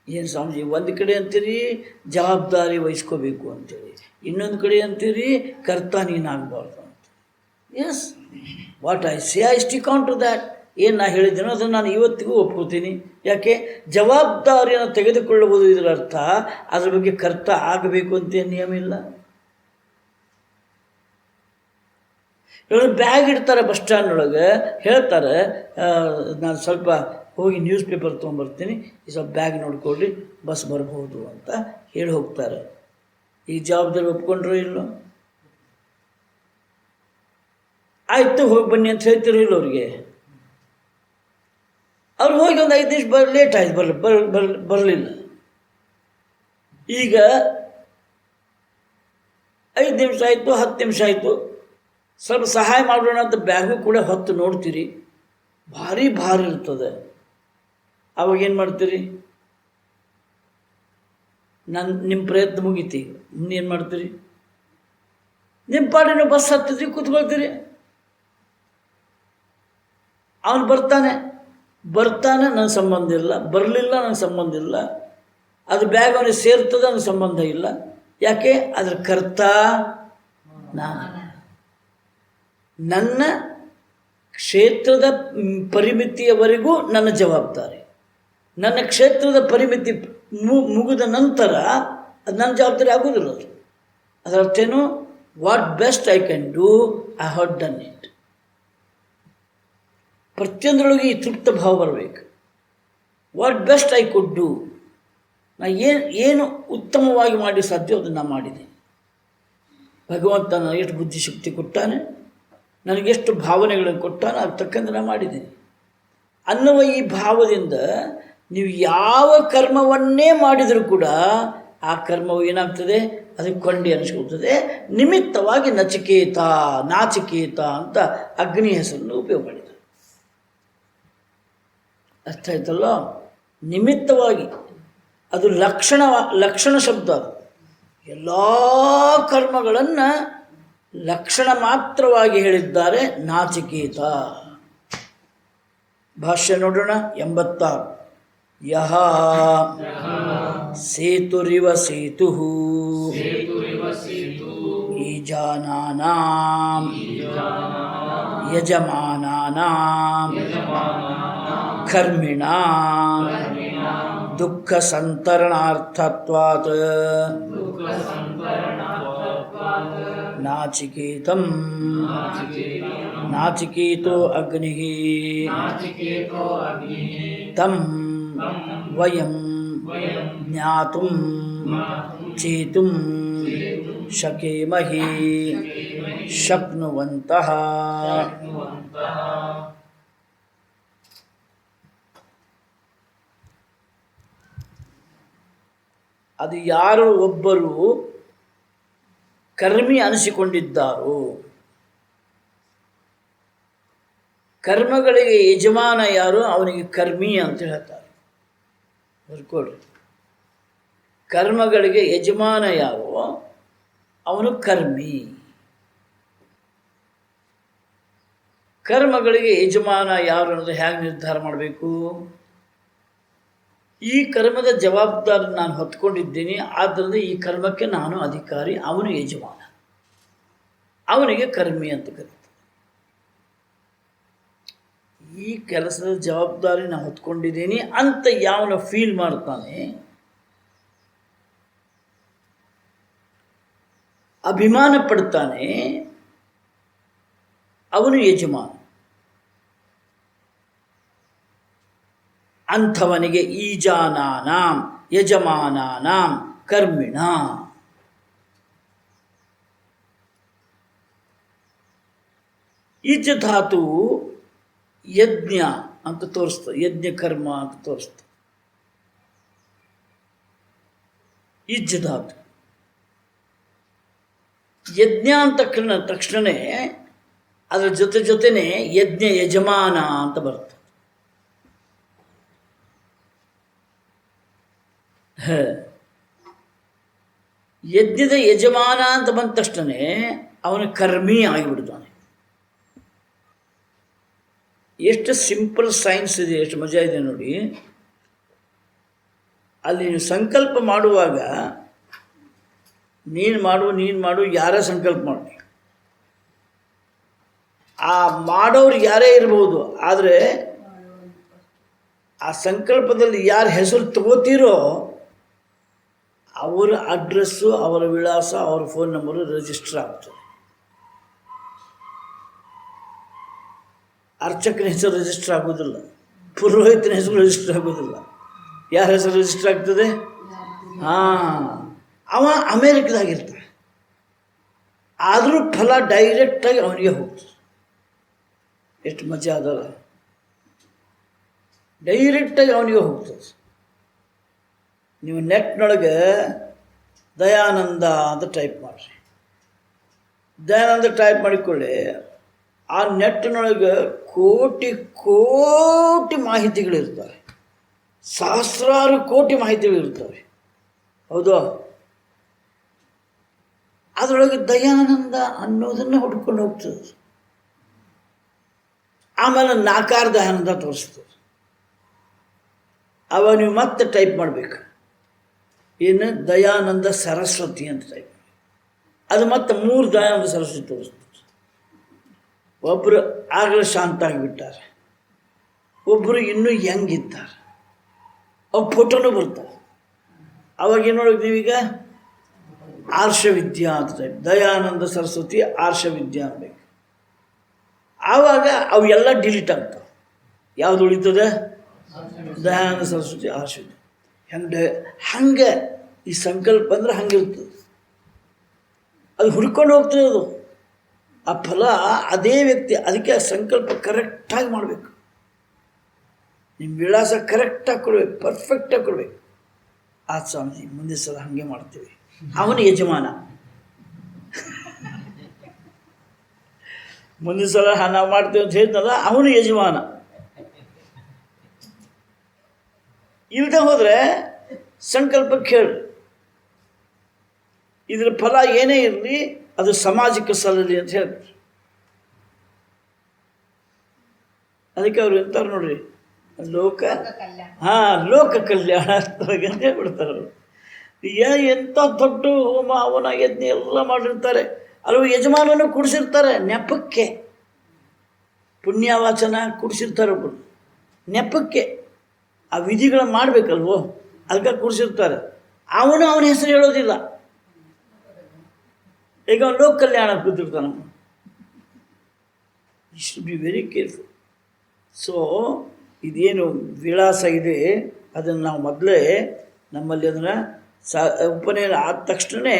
ಏನು ಸ್ವಾಮೀಜಿ, ಒಂದು ಕಡೆ ಅಂತೀರಿ ಜವಾಬ್ದಾರಿ ವಹಿಸ್ಕೋಬೇಕು ಅಂತೇಳಿ, ಇನ್ನೊಂದು ಕಡೆ ಅಂತೀರಿ ಕರ್ತ ನೀನಾಗಬಾರ್ದು ಅಂತ. Yes, what I say I stick on to that. ಏನು ನಾ ಹೇಳಿದ್ದೀನೋ ಅದನ್ನು ನಾನು ಇವತ್ತಿಗೂ ಒಪ್ಕೋತೀನಿ. ಯಾಕೆ? ಜವಾಬ್ದಾರಿಯನ್ನು ತೆಗೆದುಕೊಳ್ಳುವುದು ಇದರ ಅರ್ಥ. ಅದ್ರ ಬಗ್ಗೆ ಕರ್ತ ಆಗಬೇಕು ಅಂತ ನಿಯಮ ಇಲ್ಲ. ಇವರು ಬ್ಯಾಗ್ ಇಡ್ತಾರೆ ಬಸ್ ಸ್ಟ್ಯಾಂಡೊಳಗೆ, ಹೇಳ್ತಾರೆ ನಾನು ಸ್ವಲ್ಪ ಹೋಗಿ ನ್ಯೂಸ್ ಪೇಪರ್ ತೊಗೊಂಬರ್ತೀನಿ, ಈ ಸ್ವಲ್ಪ ಬ್ಯಾಗ್ ನೋಡ್ಕೊಳ್ರಿ, ಬಸ್ ಬರ್ಬೋದು ಅಂತ ಹೇಳಿ ಹೋಗ್ತಾರೆ. ಈ ಜವಾಬ್ದಾರಿ ಒಪ್ಕೊಂಡ್ರು ಇಲ್ಲೋ? ಆಯಿತು ಹೋಗಿ ಬನ್ನಿ ಅಂತ ಹೇಳ್ತಿರೋ ಇಲ್ಲ ಅವ್ರಿಗೆ? ಅವ್ರು ಹೋಗಿ ಒಂದು 5 ನಿಮಿಷ ಲೇಟ್ ಆಯ್ತು, ಬರಲಿಲ್ಲ. ಈಗ 5 ನಿಮಿಷ ಆಯಿತು, 10 ನಿಮಿಷ ಆಯಿತು, ಸ್ವಲ್ಪ ಸಹಾಯ ಮಾಡೋಣ ಅಂತ ಬ್ಯಾಗು ಕೂಡ ಹೊತ್ತು ನೋಡ್ತೀರಿ, ಭಾರಿ ಭಾರ ಇರ್ತದೆ. ಅವಾಗೇನು ಮಾಡ್ತೀರಿ? ನಿಮ್ಮ ಪ್ರಯತ್ನ ಮುಗೀತಿ, ಇನ್ನೇನು ಮಾಡ್ತೀರಿ? ನಿಮ್ಮ ಪಾಡಿನ ಬಸ್ ಹತ್ತಿದ್ರಿ, ಕೂತ್ಕೊಳ್ತೀರಿ. ಅವನು ಬರ್ತಾನೆ ನನಗೆ ಸಂಬಂಧ ಇಲ್ಲ, ಬರಲಿಲ್ಲ ನನಗೆ ಸಂಬಂಧ ಇಲ್ಲ, ಅದು ಬ್ಯಾಗ್ ಅವನಿಗೆ ಸೇರ್ತದೆ ನನಗೆ ಸಂಬಂಧ ಇಲ್ಲ. ಯಾಕೆ? ಅದರ ಕರ್ತ ನಾನು. ನನ್ನ ಕ್ಷೇತ್ರದ ಪರಿಮಿತಿಯವರೆಗೂ ನನ್ನ ಜವಾಬ್ದಾರಿ. ನನ್ನ ಕ್ಷೇತ್ರದ ಪರಿಮಿತಿ ಮುಗಿದ ನಂತರ ಅದು ನನ್ನ ಜವಾಬ್ದಾರಿ ಆಗೋದಿಲ್ಲ. ಅದರ ಅರ್ಥೇನು? What best I can do, I have done it. ಪ್ರತಿಯೊಂದರೊಳಗೆ ಈ ತೃಪ್ತ ಭಾವ ಬರಬೇಕು. What best I could do, ನಾ ಏನು ಉತ್ತಮವಾಗಿ ಮಾಡಿ ಸಾಧ್ಯ ಅದನ್ನು ನಾನು ಮಾಡಿದ್ದೀನಿ. ಭಗವಂತ ನನಗೆ ಎಷ್ಟು ಬುದ್ಧಿಶಕ್ತಿ ಕೊಟ್ಟಾನೆ, ನನಗೆಷ್ಟು ಭಾವನೆಗಳನ್ನು ಕೊಟ್ಟಾನೆ, ಅದು ತಕ್ಕಂತೆ ನಾನು ಮಾಡಿದ್ದೀನಿ ಅನ್ನುವ ಈ ಭಾವದಿಂದ ನೀವು ಯಾವ ಕರ್ಮವನ್ನೇ ಮಾಡಿದರೂ ಕೂಡ ಆ ಕರ್ಮವು ಏನಾಗ್ತದೆ? ಅದಕ್ಕೆ ಕೊಂಡಿ ಅನಿಸ್ಕೊಳ್ತದೆ. ನಿಮಿತ್ತವಾಗಿ ನಾಚಿಕೇತ ಅಂತ ಅಗ್ನಿ ಹೆಸರನ್ನು ಉಪಯೋಗ ಮಾಡಿದರು. ಅರ್ಥ ಆಯ್ತಲ್ಲ? ನಿಮಿತ್ತವಾಗಿ, ಅದು ಲಕ್ಷಣ ಶಬ್ದ. ಅದು ಎಲ್ಲ ಕರ್ಮಗಳನ್ನು ಲಕ್ಷಣ ಮಾತ್ರವಾಗಿ ಹೇಳಿದ್ದಾರೆ. ನಾಚಿಕೇತ. ಭಾಷ್ಯ ನೋಡೋಣ. 86. ಯಹ ಸೇತುರಿವ ಸೇತು ಈಜಾನಾನಾಂ ಯಜಮಾನಾನಾಂ ಕರ್ಮಿಣಾಂ ದುಃಖ ಸಂತರಣಾರ್ಥತ್ವಾತ್ ನಾಚಿಕೇತಂ ನಾಚಿಕೇತೋ ಅಗ್ನಿಃ ತಂ ವಯಂ ಜ್ಞಾತುಂ ಚೇತುಂ ಶಕೇಮಹಿ ಶಕ್ನುವಂತಃ. ಅದು ಯಾರು ಒಬ್ಬರು ಕರ್ಮಿ ಅನಿಸಿಕೊಂಡಿದ್ದಾರೋ, ಕರ್ಮಗಳಿಗೆ ಯಜಮಾನ ಯಾರು ಅವನಿಗೆ ಕರ್ಮಿ ಅಂತ ಹೇಳ್ತಾರೆ. ಬರ್ಕೊಡ್ರಿ. ಕರ್ಮಗಳಿಗೆ ಯಜಮಾನ ಯಾರು ಅವನು ಕರ್ಮಿ. ಕರ್ಮಗಳಿಗೆ ಯಜಮಾನ ಯಾರು ಅನ್ನೋದು ಹೇಗೆ ನಿರ್ಧಾರ ಮಾಡಬೇಕು? ಈ ಕರ್ಮದ ಜವಾಬ್ದಾರಿ ನಾನು ಹೊತ್ಕೊಂಡಿದ್ದೀನಿ, ಆದ್ದರಿಂದ ಈ ಕರ್ಮಕ್ಕೆ ನಾನು ಅಧಿಕಾರಿ, ಅವನು ಯಜಮಾನ, ಅವನಿಗೆ ಕರ್ಮಿ ಅಂತ ಕರೀತಾರೆ. ಈ ಕೆಲಸದ ಜವಾಬ್ದಾರಿ ನಾನು ಹೊತ್ಕೊಂಡಿದ್ದೀನಿ ಅಂತ ಯಾವನ ಫೀಲ್ ಮಾಡ್ತಾನೆ, ಅಭಿಮಾನ ಪಡ್ತಾನೆ, ಅವನು ಯಜಮಾನ. ಅಂಥವನಿಗೆ ಈಜಾನಾನಾಂ ಯಜಮಾನಾನಾಂ ಕರ್ಮಿಣ. ಈಜ ಧಾತು ಯಜ್ಞ ಅಂತ ತೋರಿಸ್ತದೆ, ಯಜ್ಞ ಕರ್ಮ ಅಂತ ತೋರಿಸ್ತದೆ. ಈಜ ಧಾತು ಯಜ್ಞ ಅಂತ ತಕ್ಷಣವೇ ಅದರ ಜೊತೆನೇ ಯಜ್ಞ ಯಜಮಾನ ಅಂತ ಬರ್ತದೆ. ಯಜ್ಞದ ಯಜಮಾನ ಅಂತ ಬಂದ ತಕ್ಷಣ ಅವನ ಕರ್ಮಿ ಆಗಿಬಿಡ್ತಾನೆ. ಎಷ್ಟು ಸಿಂಪಲ್ ಸೈನ್ಸ್ ಇದೆ, ಎಷ್ಟು ಮಜಾ ಇದೆ ನೋಡಿ. ಅಲ್ಲಿ ನೀವು ಸಂಕಲ್ಪ ಮಾಡುವಾಗ ನೀನು ಮಾಡು ಯಾರೇ ಸಂಕಲ್ಪ ಮಾಡಿ, ಆ ಮಾಡೋರು ಯಾರೇ ಇರ್ಬೋದು, ಆದರೆ ಆ ಸಂಕಲ್ಪದಲ್ಲಿ ಯಾರ ಹೆಸರು ತಗೋತೀರೋ ಅವರ ಅಡ್ರೆಸ್ಸು, ಅವರ ವಿಳಾಸ, ಅವರ ಫೋನ್ ನಂಬರು ರಿಜಿಸ್ಟರ್ ಆಗ್ತದೆ. ಅರ್ಚಕನ ಹೆಸರು ರಿಜಿಸ್ಟರ್ ಆಗೋದಿಲ್ಲ, ಪುರೋಹಿತನ ಹೆಸರು ರಿಜಿಸ್ಟರ್ ಆಗೋದಿಲ್ಲ. ಯಾರ ಹೆಸರು ರಿಜಿಸ್ಟರ್ ಆಗ್ತದೆ? ಅವ ಅಮೇರಿಕದಾಗಿರ್ತಾನೆ, ಆದರೂ ಫಲ ಡೈರೆಕ್ಟಾಗಿ ಅವನಿಗೆ ಹೋಗ್ತದೆ. ಎಷ್ಟು ಮಜಾ ಅದಲ್ಲ, ಡೈರೆಕ್ಟಾಗಿ ಅವನಿಗೆ ಹೋಗ್ತದೆ. ನೀವು ನೆಟ್ನೊಳಗೆ ದಯಾನಂದ ಅಂತ ಟೈಪ್ ಮಾಡಿರಿ, ದಯಾನಂದ ಟೈಪ್ ಮಾಡಿಕೊಳ್ಳಿ, ಆ ನೆಟ್ಟಿನೊಳಗೆ ಕೋಟಿ ಕೋಟಿ ಮಾಹಿತಿಗಳಿರ್ತವೆ, ಸಹಸ್ರಾರು ಕೋಟಿ ಮಾಹಿತಿಗಳಿರ್ತವೆ. ಹೌದು, ಅದರೊಳಗೆ ದಯಾನಂದ ಅನ್ನೋದನ್ನು ಹುಡ್ಕೊಂಡು ಹೋಗ್ತದೆ. ಆಮೇಲೆ ನಾಕಾರ ದಯಾನಂದ ತೋರಿಸ್ತದೆ. ಅವಾಗ ನೀವು ಮತ್ತೆ ಟೈಪ್ ಮಾಡಬೇಕು, ಏನು ದಯಾನಂದ ಸರಸ್ವತಿ ಅಂತ ಟೈಪ್. ಅದು ಮತ್ತೆ 3 ದಯಾನಂದ ಸರಸ್ವತಿ ತೋರಿಸ್ತದೆ. ಒಬ್ಬರು ಆಗಲೇ ಶಾಂತ ಆಗಿಬಿಟ್ಟಾರೆ, ಒಬ್ಬರು ಇನ್ನೂ ಹೆಂಗಿದ್ದಾರೆ, ಅವು ಫೋಟೋನೂ ಬರ್ತಾವೆ. ಅವಾಗ ಏನು ನೋಡೋದು ನೀವೀಗ ಆರ್ಷವಿದ್ಯಾ ಅಂತ ಟೈಪ್, ದಯಾನಂದ ಸರಸ್ವತಿ ಆರ್ಷವಿದ್ಯಾ ಅನ್ಬೇಕು. ಆವಾಗ ಅವು ಎಲ್ಲ ಡಿಲೀಟ್ ಆಗ್ತಾವೆ. ಯಾವುದು ಉಳಿತದೆ? ದಯಾನಂದ ಸರಸ್ವತಿ ಆರ್ಷವಿದ್ಯಾ. ಹಂಗೆ ಈ ಸಂಕಲ್ಪ ಅಂದರೆ ಹಂಗಿರ್ತದೆ, ಅದು ಹುಡ್ಕೊಂಡು ಹೋಗ್ತದೆ. ಅದು ಆ ಫಲ ಅದೇ ವ್ಯಕ್ತಿ. ಅದಕ್ಕೆ ಆ ಸಂಕಲ್ಪ ಕರೆಕ್ಟಾಗಿ ಮಾಡಬೇಕು, ನಿಮ್ಮ ವಿಳಾಸ ಕರೆಕ್ಟಾಗಿ ಕೊಡಬೇಕು, ಪರ್ಫೆಕ್ಟಾಗಿ ಕೊಡಬೇಕು. ಆ ಸ್ವಾಮೀಜಿ ಮುಂದೆ ಸಲ ಹಾಗೆ ಮಾಡ್ತೀವಿ, ಅವನು ಯಜಮಾನ. ಮುಂದಿನ ಸಲ ನಾವು ಮಾಡ್ತೀವಿ ಅಂತ ಹೇಳಿದ್ನಲ್ಲ, ಅವನು ಯಜಮಾನ. ಇಲ್ಲದೆ ಹೋದರೆ ಸಂಕಲ್ಪಕ್ಕೆ ಹೇಳಿ, ಇದರ ಫಲ ಏನೇ ಇರಲಿ ಅದು ಸಮಾಜಕ್ಕೆ ಸಲ್ಲಲಿ ಅಂತ ಹೇಳ್ತಾರೆ. ಅದಕ್ಕೆ ಅವ್ರು ಎಂತಾರೆ ನೋಡ್ರಿ, ಲೋಕ ಲೋಕ ಕಲ್ಯಾಣ ಅಂತ ಹೇಳ್ಬಿಡ್ತಾರೆ ಅವರು. ಎಂಥ ದೊಡ್ಡ ಹೋಮ ಹವನ ಯಜ್ಞ ಎಲ್ಲ ಮಾಡಿರ್ತಾರೆ, ಅಲ್ಲೂ ಯಜಮಾನನ್ನು ಕೂಡಿಸಿರ್ತಾರೆ ನೆಪಕ್ಕೆ, ಪುಣ್ಯವಾಚನ ಕೂಡಿಸಿರ್ತಾರೆ ಒಬ್ಬರು ನೆಪಕ್ಕೆ. ಆ ವಿಧಿಗಳನ್ನ ಮಾಡಬೇಕಲ್ವೋ, ಅದಕ್ಕೆ ಕೂಡಿಸಿರ್ತಾರೆ. ಅವನ ಹೆಸರು ಹೇಳೋದಿಲ್ಲ. ಈಗ ಅವನು ಲೋಕ ಕಲ್ಯಾಣ ಕೂತಿರ್ತಾನೆ. You should be very careful. So ಇದೇನು ವಿಳಾಸ ಇದೆ ಅದನ್ನು ನಾವು ಮೊದಲೇ ನಮ್ಮಲ್ಲಿ ಅದನ್ನು ಉಪನಯನ ಆದ ತಕ್ಷಣವೇ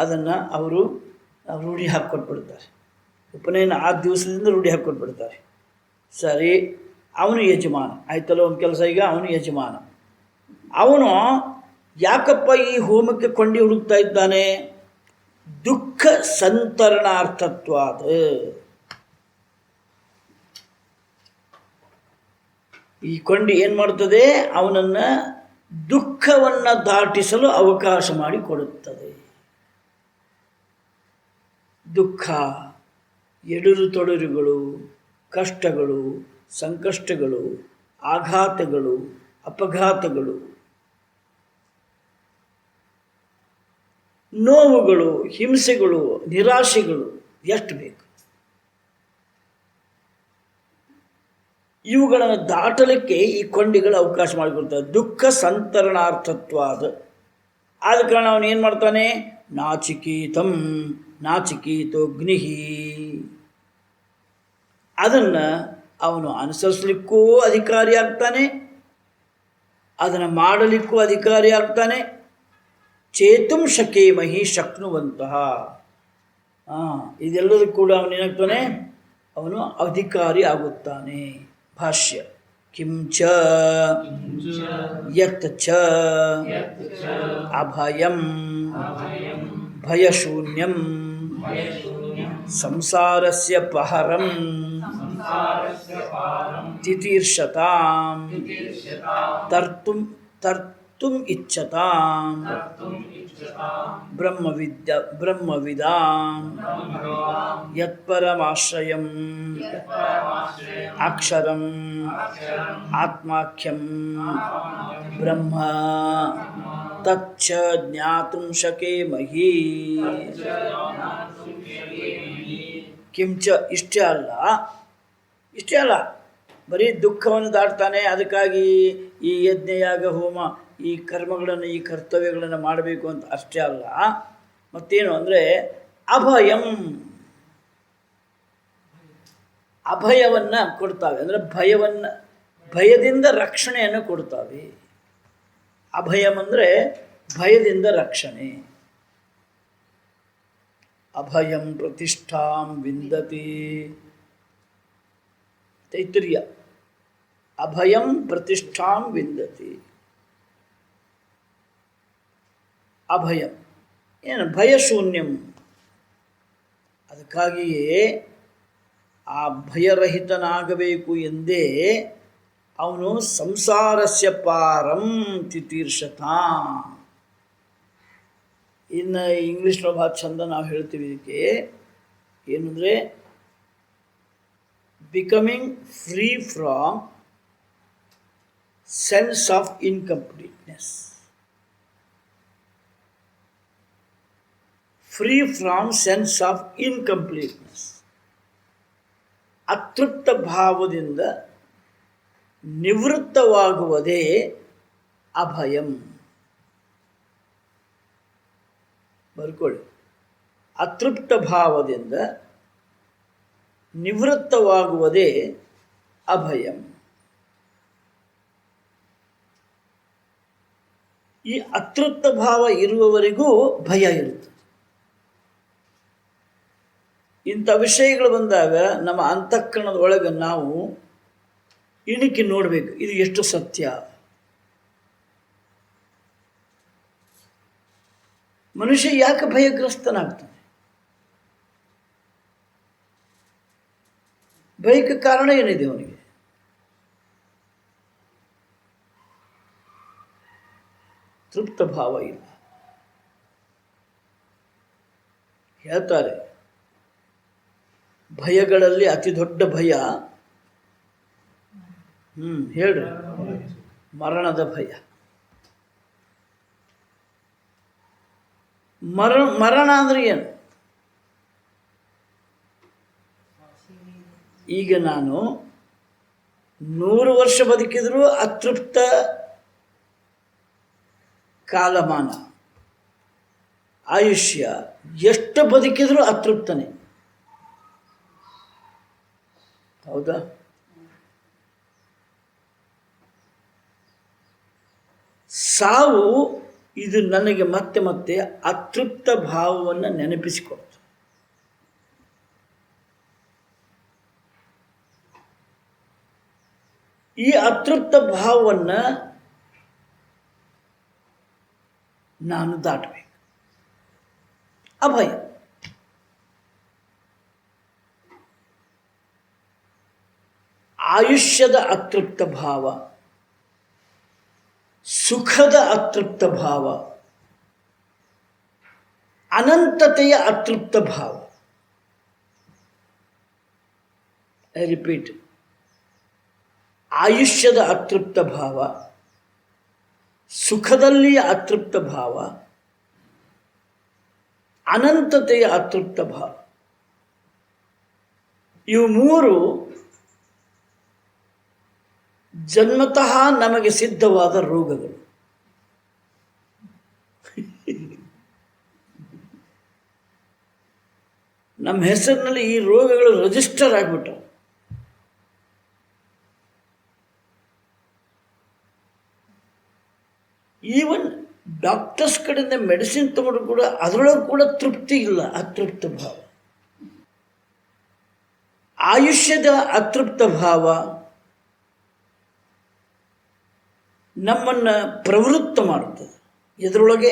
ಅದನ್ನು ಅವರು ರೂಢಿ ಹಾಕ್ಕೊಟ್ಬಿಡ್ತಾರೆ. ಉಪನಯನ ಆದ ದಿವಸದಿಂದ ರೂಢಿ ಹಾಕ್ಕೊಟ್ಬಿಡ್ತಾರೆ. ಸರಿ, ಅವನು ಯಜಮಾನ ಆಯ್ತಲ್ಲ, ಒಂದು ಕೆಲಸ. ಈಗ ಅವನು ಯಜಮಾನ. ಅವನು ಯಾಕಪ್ಪ ಈ ಹೋಮಕ್ಕೆ ಕೊಂಡಿ ಹುಡುಕ್ತಾ ಇದ್ದಾನೆ? ದುಃಖ ಸಂತರಣಾರ್ಥತ್ವಾದ. ಈ ಕೊಂಡಿ ಏನು ಮಾಡ್ತದೆ? ಅವನನ್ನು ದುಃಖವನ್ನು ದಾಟಿಸಲು ಅವಕಾಶ ಮಾಡಿಕೊಡುತ್ತದೆ. ದುಃಖ, ಎಡುರು ತೊಡರುಗಳು, ಕಷ್ಟಗಳು, ಸಂಕಷ್ಟಗಳು, ಆಘಾತಗಳು, ಅಪಘಾತಗಳು, ನೋವುಗಳು, ಹಿಂಸೆಗಳು, ನಿರಾಶೆಗಳು ಎಷ್ಟು ಬೇಕು, ಇವುಗಳನ್ನು ದಾಟಲಿಕ್ಕೆ ಈ ಕೊಂಡಿಗಳು ಅವಕಾಶ ಮಾಡಿಕೊಡ್ತವೆ. ದುಃಖ ಸಂತರಣಾರ್ಥತ್ವಾದ. ಆದ ಕಾರಣ ಅವನು ಏನು ಮಾಡ್ತಾನೆ? ನಾಚಿಕೇತಂ ನಾಚಿಕೇತೋಗ್ನಿ. ಅದನ್ನು ಅವನು ಅನುಸರಿಸಲಿಕ್ಕೂ ಅಧಿಕಾರಿ ಆಗ್ತಾನೆ, ಅದನ್ನು ಮಾಡಲಿಕ್ಕೂ ಅಧಿಕಾರಿ ಆಗ್ತಾನೆ. ಚೇತುಂ ಶಕೇಮಹಿ ಶಕ್ನುವಂತಹ. ಇದೆಲ್ಲದೂ ಕೂಡ ಅವನೇನಾಗ್ತಾನೆ? ಅವನು ಅಧಿಕಾರಿ ಆಗುತ್ತಾನೆ. ಭಾಷ್ಯ ಕಿಂಚ ಯತ್ ಚ ಅಭಯಂ ಭಯಶೂನ್ಯಂ ಸಂಸಾರಸ್ಯ ಪಹರಂ ತಿತೀರ್ಷತಾಂ ತರ್ತುಂ ಇಚ್ಛತಾಂ ಬ್ರಹ್ಮವಿದಾಂ ಯತ್ಪರಮಾಶ್ರಯಂ ಅಕ್ಷರಂ ಆತ್ಮಾಖ್ಯಂ ಬ್ರಹ್ಮ ತಚ್ಚ ಜ್ಞಾತುಂ ಶಕೇಮಹಿ. ಕಿಂಚ ಇಷ್ಟೇ ಅಲ್ಲ, ಬರೀ ದುಃಖವನ್ನು ದಾಟ್ತಾನೆ. ಅದಕ್ಕಾಗಿ ಈ ಯಜ್ಞಯಾಗ ಹೋಮ ಈ ಕರ್ಮಗಳನ್ನು ಈ ಕರ್ತವ್ಯಗಳನ್ನು ಮಾಡಬೇಕು ಅಂತ ಅಷ್ಟೇ ಅಲ್ಲ, ಮತ್ತೇನು ಅಂದರೆ ಅಭಯವನ್ನು ಕೊಡ್ತಾವೆ. ಅಂದರೆ ಭಯದಿಂದ ರಕ್ಷಣೆಯನ್ನು ಕೊಡ್ತಾವೆ. ಅಭಯಂ ಅಂದರೆ ಭಯದಿಂದ ರಕ್ಷಣೆ. ಅಭಯಂ ಪ್ರತಿಷ್ಠಾಂ ವಿಂದತಿ. ತೈತ್ರಿಯ ಅಭಯಂ ಪ್ರತಿಷ್ಠಾಂ ವಿಂದತಿ. ಅಭಯಂ ಏನು? ಭಯಶೂನ್ಯಂ. ಅದಕ್ಕಾಗಿಯೇ ಆ ಭಯರಹಿತನಾಗಬೇಕು ಎಂದೇ ಅವನು ಸಂಸಾರಸ್ಯ ಪಾರಂ ತಿತೀರ್ಷತ. ಇನ್ನು ಇಂಗ್ಲೀಷ್ನ ಭಾಳ ಚಂದ ನಾವು ಹೇಳ್ತೀವಿ ಇದಕ್ಕೆ ಏನಂದರೆ becoming free from sense of incompleteness. Free from sense of incompleteness. ಅತೃಪ್ತ ಭಾವದಿಂದ ನಿವೃತ್ತವಾಗುವುದೇ ಅಭಯಂ. ಬರ್ಕೊಳ್ಳಿ, ಅತೃಪ್ತ ಭಾವದಿಂದ ನಿವೃತ್ತವಾಗುವುದೇ ಅಭಯಂ. ಈ ಅತೃಪ್ತ ಭಾವ ಇರುವವರೆಗೂ ಭಯ ಇರುತ್ತೆ. ಇಂಥ ವಿಷಯಗಳು ಬಂದಾಗ ನಮ್ಮ ಅಂತಃಕರಣದ ಒಳಗೆ ನಾವು ಇಣಿಕಿ ನೋಡಬೇಕು, ಇದು ಎಷ್ಟು ಸತ್ಯ. ಮನುಷ್ಯ ಯಾಕೆ ಭಯಗ್ರಸ್ತನಾಗ್ತಾನೆ? ಭಯಕ್ಕೆ ಕಾರಣ ಏನಿದೆ ಅವನಿಗೆ? ತೃಪ್ತ ಭಾವ ಇಲ್ಲ. ಹೇಳ್ತಾರೆ ಭಯಗಳಲ್ಲಿ ಅತಿ ದೊಡ್ಡ ಭಯ ಹೇಳ್ರಿ ಮರಣದ ಭಯ. ಮರಣ ಅಂದ್ರೆ ಏನು? ಈಗ ನಾನು 100 ವರ್ಷ ಬದುಕಿದರೂ ಅತೃಪ್ತ ಕಾಲಮಾನ, ಆಯುಷ್ಯ ಎಷ್ಟು ಬದುಕಿದರೂ ಅತೃಪ್ತನೇ. ಹೌದಾ? ಸಾವು ಇದು ನನಗೆ ಮತ್ತೆ ಮತ್ತೆ ಅತೃಪ್ತ ಭಾವವನ್ನು ನೆನಪಿಸಿಕೊಡ್ತು. ಈ ಅತೃಪ್ತ ಭಾವವನ್ನು ನಾನು ದಾಟಬೇಕು. ಅಭಯ. ಆಯುಷ್ಯದ ಅತೃಪ್ತ ಭಾವ, ಸುಖದ ಅತೃಪ್ತ ಭಾವ, ಅನಂತತೆಯ ಅತೃಪ್ತ ಭಾವ. ಐ ರಿಪೀಟ್, ಆಯುಷ್ಯದ ಅತೃಪ್ತ ಭಾವ, ಸುಖದಲ್ಲಿಯ ಅತೃಪ್ತ ಭಾವ, ಅನಂತತೆಯ ಅತೃಪ್ತ ಭಾವ. ಇವು ಮೂರು ಜನ್ಮತಃ ನಮಗೆ ಸಿದ್ಧವಾದ ರೋಗಗಳು. ನಮ್ಮ ಹೆಸರಿನಲ್ಲಿ ಈ ರೋಗಗಳು ರಿಜಿಸ್ಟರ್ ಆಗಿಬಿಟ್ಟವು. ಈವನ್ ಡಾಕ್ಟರ್ಸ್ ಕಡೆಯಿಂದ ಮೆಡಿಸಿನ್ ತಗೊಂಡ್ರು ಕೂಡ ಅದರೊಳಗೆ ಕೂಡ ತೃಪ್ತಿ ಇಲ್ಲ, ಅತೃಪ್ತ ಭಾವ. ಆಯುಷ್ಯದ ಅತೃಪ್ತ ಭಾವ ನಮ್ಮನ್ನು ಪ್ರವೃತ್ತ ಮಾಡುತ್ತದೆ. ಇದರೊಳಗೆ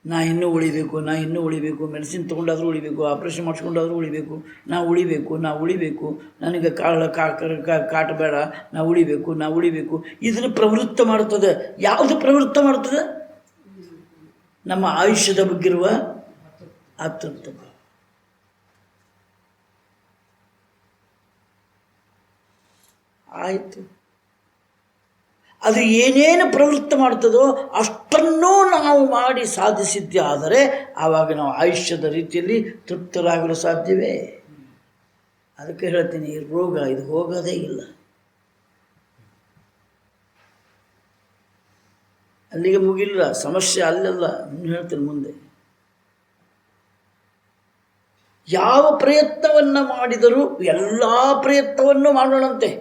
ನಾ ಇನ್ನೂ ಉಳಿಬೇಕು, ಮೆಡಿಸಿನ್ ತೊಗೊಂಡಾದರೂ ಉಳಿಬೇಕು, ಆಪ್ರೇಷನ್ ಮಾಡಿಸ್ಕೊಂಡಾದರೂ ಉಳಿಬೇಕು, ನಾ ಉಳಿಬೇಕು, ನನಗೆ ಕಾಟ ಬೇಡ, ನಾ ಉಳಿಬೇಕು. ಇದನ್ನು ಪ್ರವೃತ್ತ ಮಾಡುತ್ತದೆ. ಯಾವುದು ಪ್ರವೃತ್ತ ಮಾಡುತ್ತದೆ? ನಮ್ಮ ಆಯುಷ್ಯದ ಬಗ್ಗಿರುವ ಅತೃಪ್ತ ಭಾವ. ಆಯಿತು, ಅದು ಏನೇನು ಪ್ರವೃತ್ತ ಮಾಡ್ತದೋ ಅಷ್ಟನ್ನೂ ನಾವು ಮಾಡಿ ಸಾಧಿಸಿದ್ದೇ ಆದರೆ ಆವಾಗ ನಾವು ಆಯುಷ್ಯದ ರೀತಿಯಲ್ಲಿ ತೃಪ್ತರಾಗಲು ಸಾಧ್ಯವೇ? ಅದಕ್ಕೆ ಹೇಳ್ತೀನಿ, ಈ ರೋಗ ಇದು ಹೋಗೋದೇ ಇಲ್ಲ. ಅಲ್ಲಿಗೆ ಮುಗಿಲ್ಲ ಸಮಸ್ಯೆ, ಅಲ್ಲೆಲ್ಲ ಹೇಳ್ತೀನಿ ಮುಂದೆ. ಯಾವ ಪ್ರಯತ್ನವನ್ನು ಮಾಡಿದರೂ, ಎಲ್ಲ ಪ್ರಯತ್ನವನ್ನು ಮಾಡೋಣಂತೆ,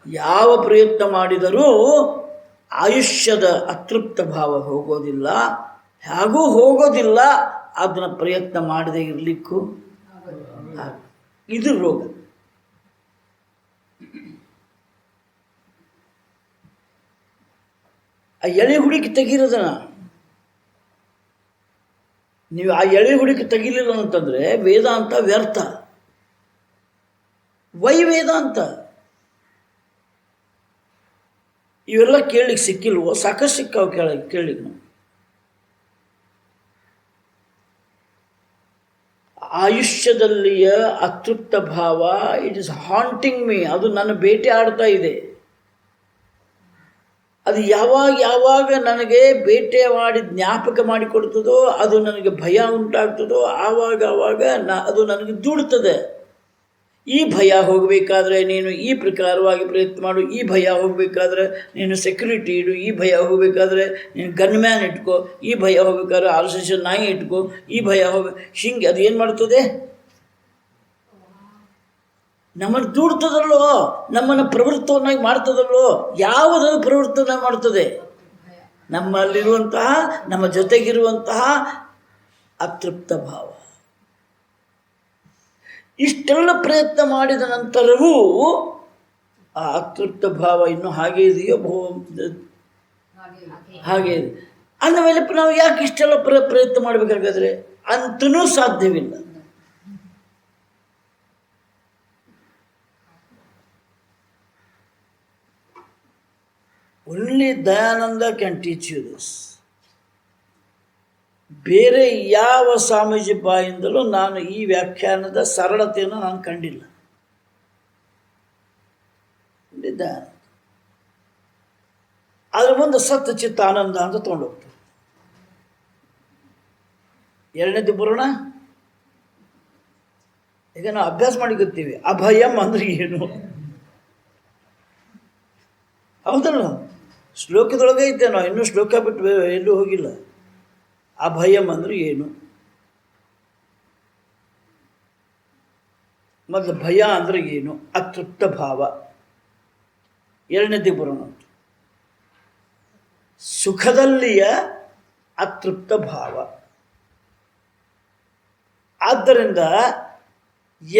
ಯಾವ ಪ್ರಯತ್ನ ಮಾಡಿದರೂ ಆಯುಷ್ಯದ ಅತೃಪ್ತ ಭಾವ ಹೋಗೋದಿಲ್ಲ. ಹಾಗೂ ಹೋಗೋದಿಲ್ಲ, ಅದನ್ನು ಪ್ರಯತ್ನ ಮಾಡದೇ ಇರಲಿಕ್ಕೂ ಇದು ರೋಗ. ಆ ಎಳೆ ಹುಡುಕಿ ತೆಗೀರೋದನ್ನ ನೀವು ಆ ಎಳೆ ಹುಡುಕಿ ತೆಗಿಲಿಲ್ಲ ಅಂತಂದರೆ ವೇದಾಂತ ವ್ಯರ್ಥ. ವೈ ವೇದಾಂತ ಇವೆಲ್ಲ ಕೇಳಲಿಕ್ಕೆ ಸಿಕ್ಕಿಲ್ವೋ? ಸಾಕಷ್ಟು ಸಿಕ್ಕಾವು ಕೇಳಲಿಕ್ಕೆ ನಾವು. ಆಯುಷ್ಯದಲ್ಲಿಯ ಅತೃಪ್ತ ಭಾವ ಇಟ್ ಇಸ್ ಹಾಂಟಿಂಗ್ ಮೀ. ಅದು ನನ್ನ ಬೇಟೆ ಆಡ್ತಾ ಇದೆ. ಅದು ಯಾವಾಗ ನನಗೆ ಬೇಟೆ ಮಾಡಿ ಜ್ಞಾಪಕ ಮಾಡಿಕೊಡ್ತದೋ, ಅದು ನನಗೆ ಭಯ ಉಂಟಾಗ್ತದೋ, ಆವಾಗ ಅದು ನನಗೆ ದೂಡ್ತದೆ. ಈ ಭಯ ಹೋಗಬೇಕಾದ್ರೆ ನೀನು ಈ ಪ್ರಕಾರವಾಗಿ ಪ್ರಯತ್ನ ಮಾಡು, ಈ ಭಯ ಹೋಗಬೇಕಾದ್ರೆ ನೀನು ಸೆಕ್ಯೂರಿಟಿ ಇಡು, ಈ ಭಯ ಹೋಗಬೇಕಾದ್ರೆ ನೀನು ಗನ್ ಮ್ಯಾನ್ ಇಟ್ಕೋ, ಈ ಭಯ ಹೋಗಬೇಕಾದ್ರೆ RSS ನಾಯಿ ಇಟ್ಕೋ, ಈ ಭಯ ಹಿಂಗೆ ಅದು ಏನು ಮಾಡ್ತದೆ? ನಮ್ಮನ್ನು ದೂಡ್ತದಲ್ಲೋ, ನಮ್ಮನ್ನು ಪ್ರವೃತ್ತವನ್ನಾಗಿ ಮಾಡ್ತದಲ್ಲೋ. ಯಾವುದನ್ನು ಪ್ರವೃತ್ತವನ್ನಾಗಿ ಮಾಡ್ತದೆ? ನಮ್ಮಲ್ಲಿರುವಂತಹ, ನಮ್ಮ ಜೊತೆಗಿರುವಂತಹ ಅತೃಪ್ತ ಭಾವ. ಇಷ್ಟೆಲ್ಲ ಪ್ರಯತ್ನ ಮಾಡಿದ ನಂತರವೂ ಆ ಅತೃಪ್ತ ಭಾವ ಇನ್ನೂ ಹಾಗೆ ಇದೆಯೋ? ಹಾಗೆ ಇದೆ. ಅಂದಮೇಲೆ ನಾವು ಯಾಕೆ ಇಷ್ಟೆಲ್ಲ ಪ್ರಯತ್ನ ಮಾಡಬೇಕಾಗಾದ್ರೆ? ಅಂತನೂ ಸಾಧ್ಯವಿಲ್ಲ. Only Dayananda can teach you this. ಬೇರೆ ಯಾವ ಸ್ವಾಮೀಜಿ ಬಾಯಿಂದಲೂ ನಾನು ಈ ವ್ಯಾಖ್ಯಾನದ ಸರಳತೆಯನ್ನು ನಾನು ಕಂಡಿಲ್ಲ. ಅದ್ರ ಮುಂದೆ ಸತ್ ಚಿತ್ತ ಆನಂದ ಅಂತ ತೊಗೊಂಡೋಗ್ತಾರೆ. ಎರಡನೇದು ಬರೋಣ. ಈಗ ನಾವು ಅಭ್ಯಾಸ ಮಾಡಿ ಗೊತ್ತೀವಿ, ಅಭಯಂ ಅಂದ್ರೆ ಏನು? ಹೌದಲ್ಲ? ಶ್ಲೋಕದೊಳಗೆ ಐತೆ, ನಾವು ಇನ್ನೂ ಶ್ಲೋಕ ಬಿಟ್ಟು ಎಲ್ಲೂ ಹೋಗಿಲ್ಲ. ಅಭಯಂ ಅಂದ್ರೆ ಏನು? ಮೊದಲು ಭಯ ಅಂದ್ರೆ ಏನು? ಅತೃಪ್ತ ಭಾವ. ಎರಡನೇದಿಗೆ ಬರೋಣ. ಸುಖದಲ್ಲಿಯ ಅತೃಪ್ತ ಭಾವ. ಆದ್ದರಿಂದ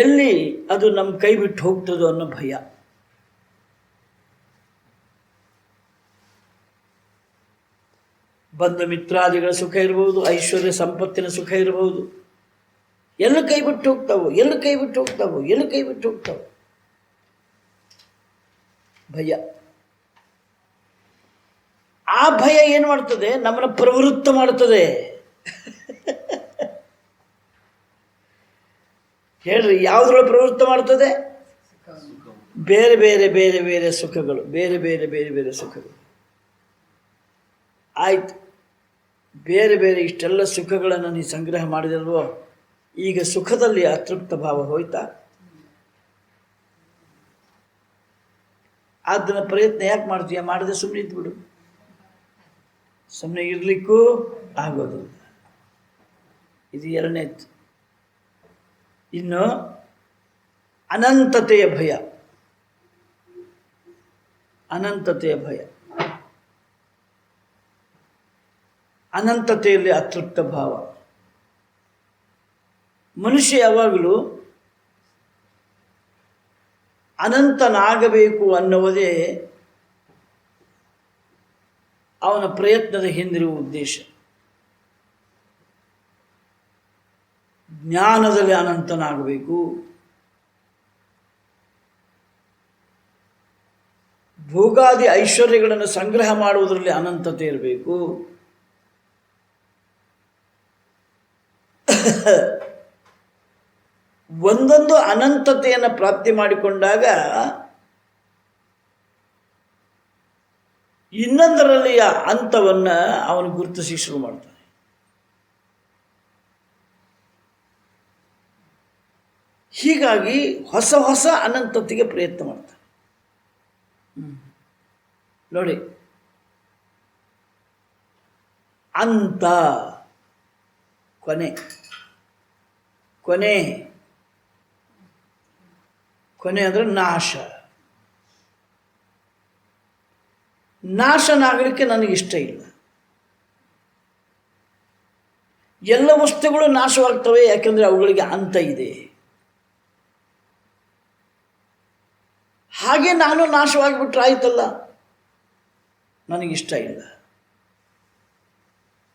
ಎಲ್ಲಿ ಅದು ನಮ್ಮ ಕೈ ಬಿಟ್ಟು ಹೋಗ್ತದೋ ಅನ್ನೋ ಭಯ. ಬಂಧು ಮಿತ್ರಾದಿಗಳ ಸುಖ ಇರಬಹುದು, ಐಶ್ವರ್ಯ ಸಂಪತ್ತಿನ ಸುಖ ಇರಬಹುದು, ಎಲ್ಲ ಕೈ ಬಿಟ್ಟು ಹೋಗ್ತಾವೋ. ಭಯ. ಆ ಭಯ ಏನು ಮಾಡ್ತದೆ? ನಮ್ಮನ್ನು ಪ್ರವೃತ್ತ ಮಾಡ್ತದೆ. ಹೇಳ್ರಿ, ಯಾವುದ್ರೊಳಗೆ ಪ್ರವೃತ್ತ ಮಾಡ್ತದೆ? ಬೇರೆ ಬೇರೆ ಸುಖಗಳು, ಬೇರೆ ಸುಖಗಳು. ಆಯ್ತು, ಬೇರೆ ಇಷ್ಟೆಲ್ಲ ಸುಖಗಳನ್ನು ನೀನು ಸಂಗ್ರಹ ಮಾಡಿದಲ್ವೋ, ಈಗ ಸುಖದಲ್ಲಿ ಅತೃಪ್ತ ಭಾವ ಹೋಯ್ತಾ? ಅದನ್ನ ಪ್ರಯತ್ನ ಯಾಕೆ ಮಾಡ್ತೀಯ? ಮಾಡದೆ ಸುಮ್ಮನೆ ಇದ್ಬಿಡು. ಸುಮ್ಮನೆ ಇರಲಿಕ್ಕೂ ಆಗೋದಿಲ್ಲ. ಇದು ಎರಡನೇದು. ಇನ್ನು ಅನಂತತೆಯ ಭಯ. ಅನಂತತೆಯಲ್ಲಿ ಅತೃಪ್ತ ಭಾವ. ಮನುಷ್ಯ ಯಾವಾಗಲೂ ಅನಂತನಾಗಬೇಕು ಅನ್ನುವುದೇ ಅವನ ಪ್ರಯತ್ನದ ಹಿಂದಿರುವ ಉದ್ದೇಶ. ಜ್ಞಾನದಲ್ಲಿ ಅನಂತನಾಗಬೇಕು, ಭೋಗಾದಿ ಐಶ್ವರ್ಯಗಳನ್ನು ಸಂಗ್ರಹ ಮಾಡುವುದರಲ್ಲಿ ಅನಂತತೆ ಇರಬೇಕು, ಒಂದೊಂದು ಅನಂತತೆಯನ್ನು ಪ್ರಾಪ್ತಿ ಮಾಡಿಕೊಂಡಾಗ ಇನ್ನೊಂದರಲ್ಲಿಯ ಅಂತವನ್ನು ಅವನು ಗುರುತಿಸಿ ಶುರು ಮಾಡ್ತಾನೆ. ಹೀಗಾಗಿ ಹೊಸ ಅನಂತತೆಗೆ ಪ್ರಯತ್ನ ಮಾಡ್ತಾನೆ. ನೋಡಿ, ಅಂತ ಕೊನೆ ಅಂದರೆ ನಾಶನಾಗಲಿಕ್ಕೆ ನನಗಿಷ್ಟ ಇಲ್ಲ. ಎಲ್ಲ ವಸ್ತುಗಳು ನಾಶವಾಗ್ತವೆ, ಯಾಕೆಂದರೆ ಅವುಗಳಿಗೆ ಅಂತ ಇದೆ. ಹಾಗೆ ನಾನು ನಾಶವಾಗಿಬಿಟ್ರೆ ಆಯ್ತಲ್ಲ, ನನಗಿಷ್ಟ ಇಲ್ಲ.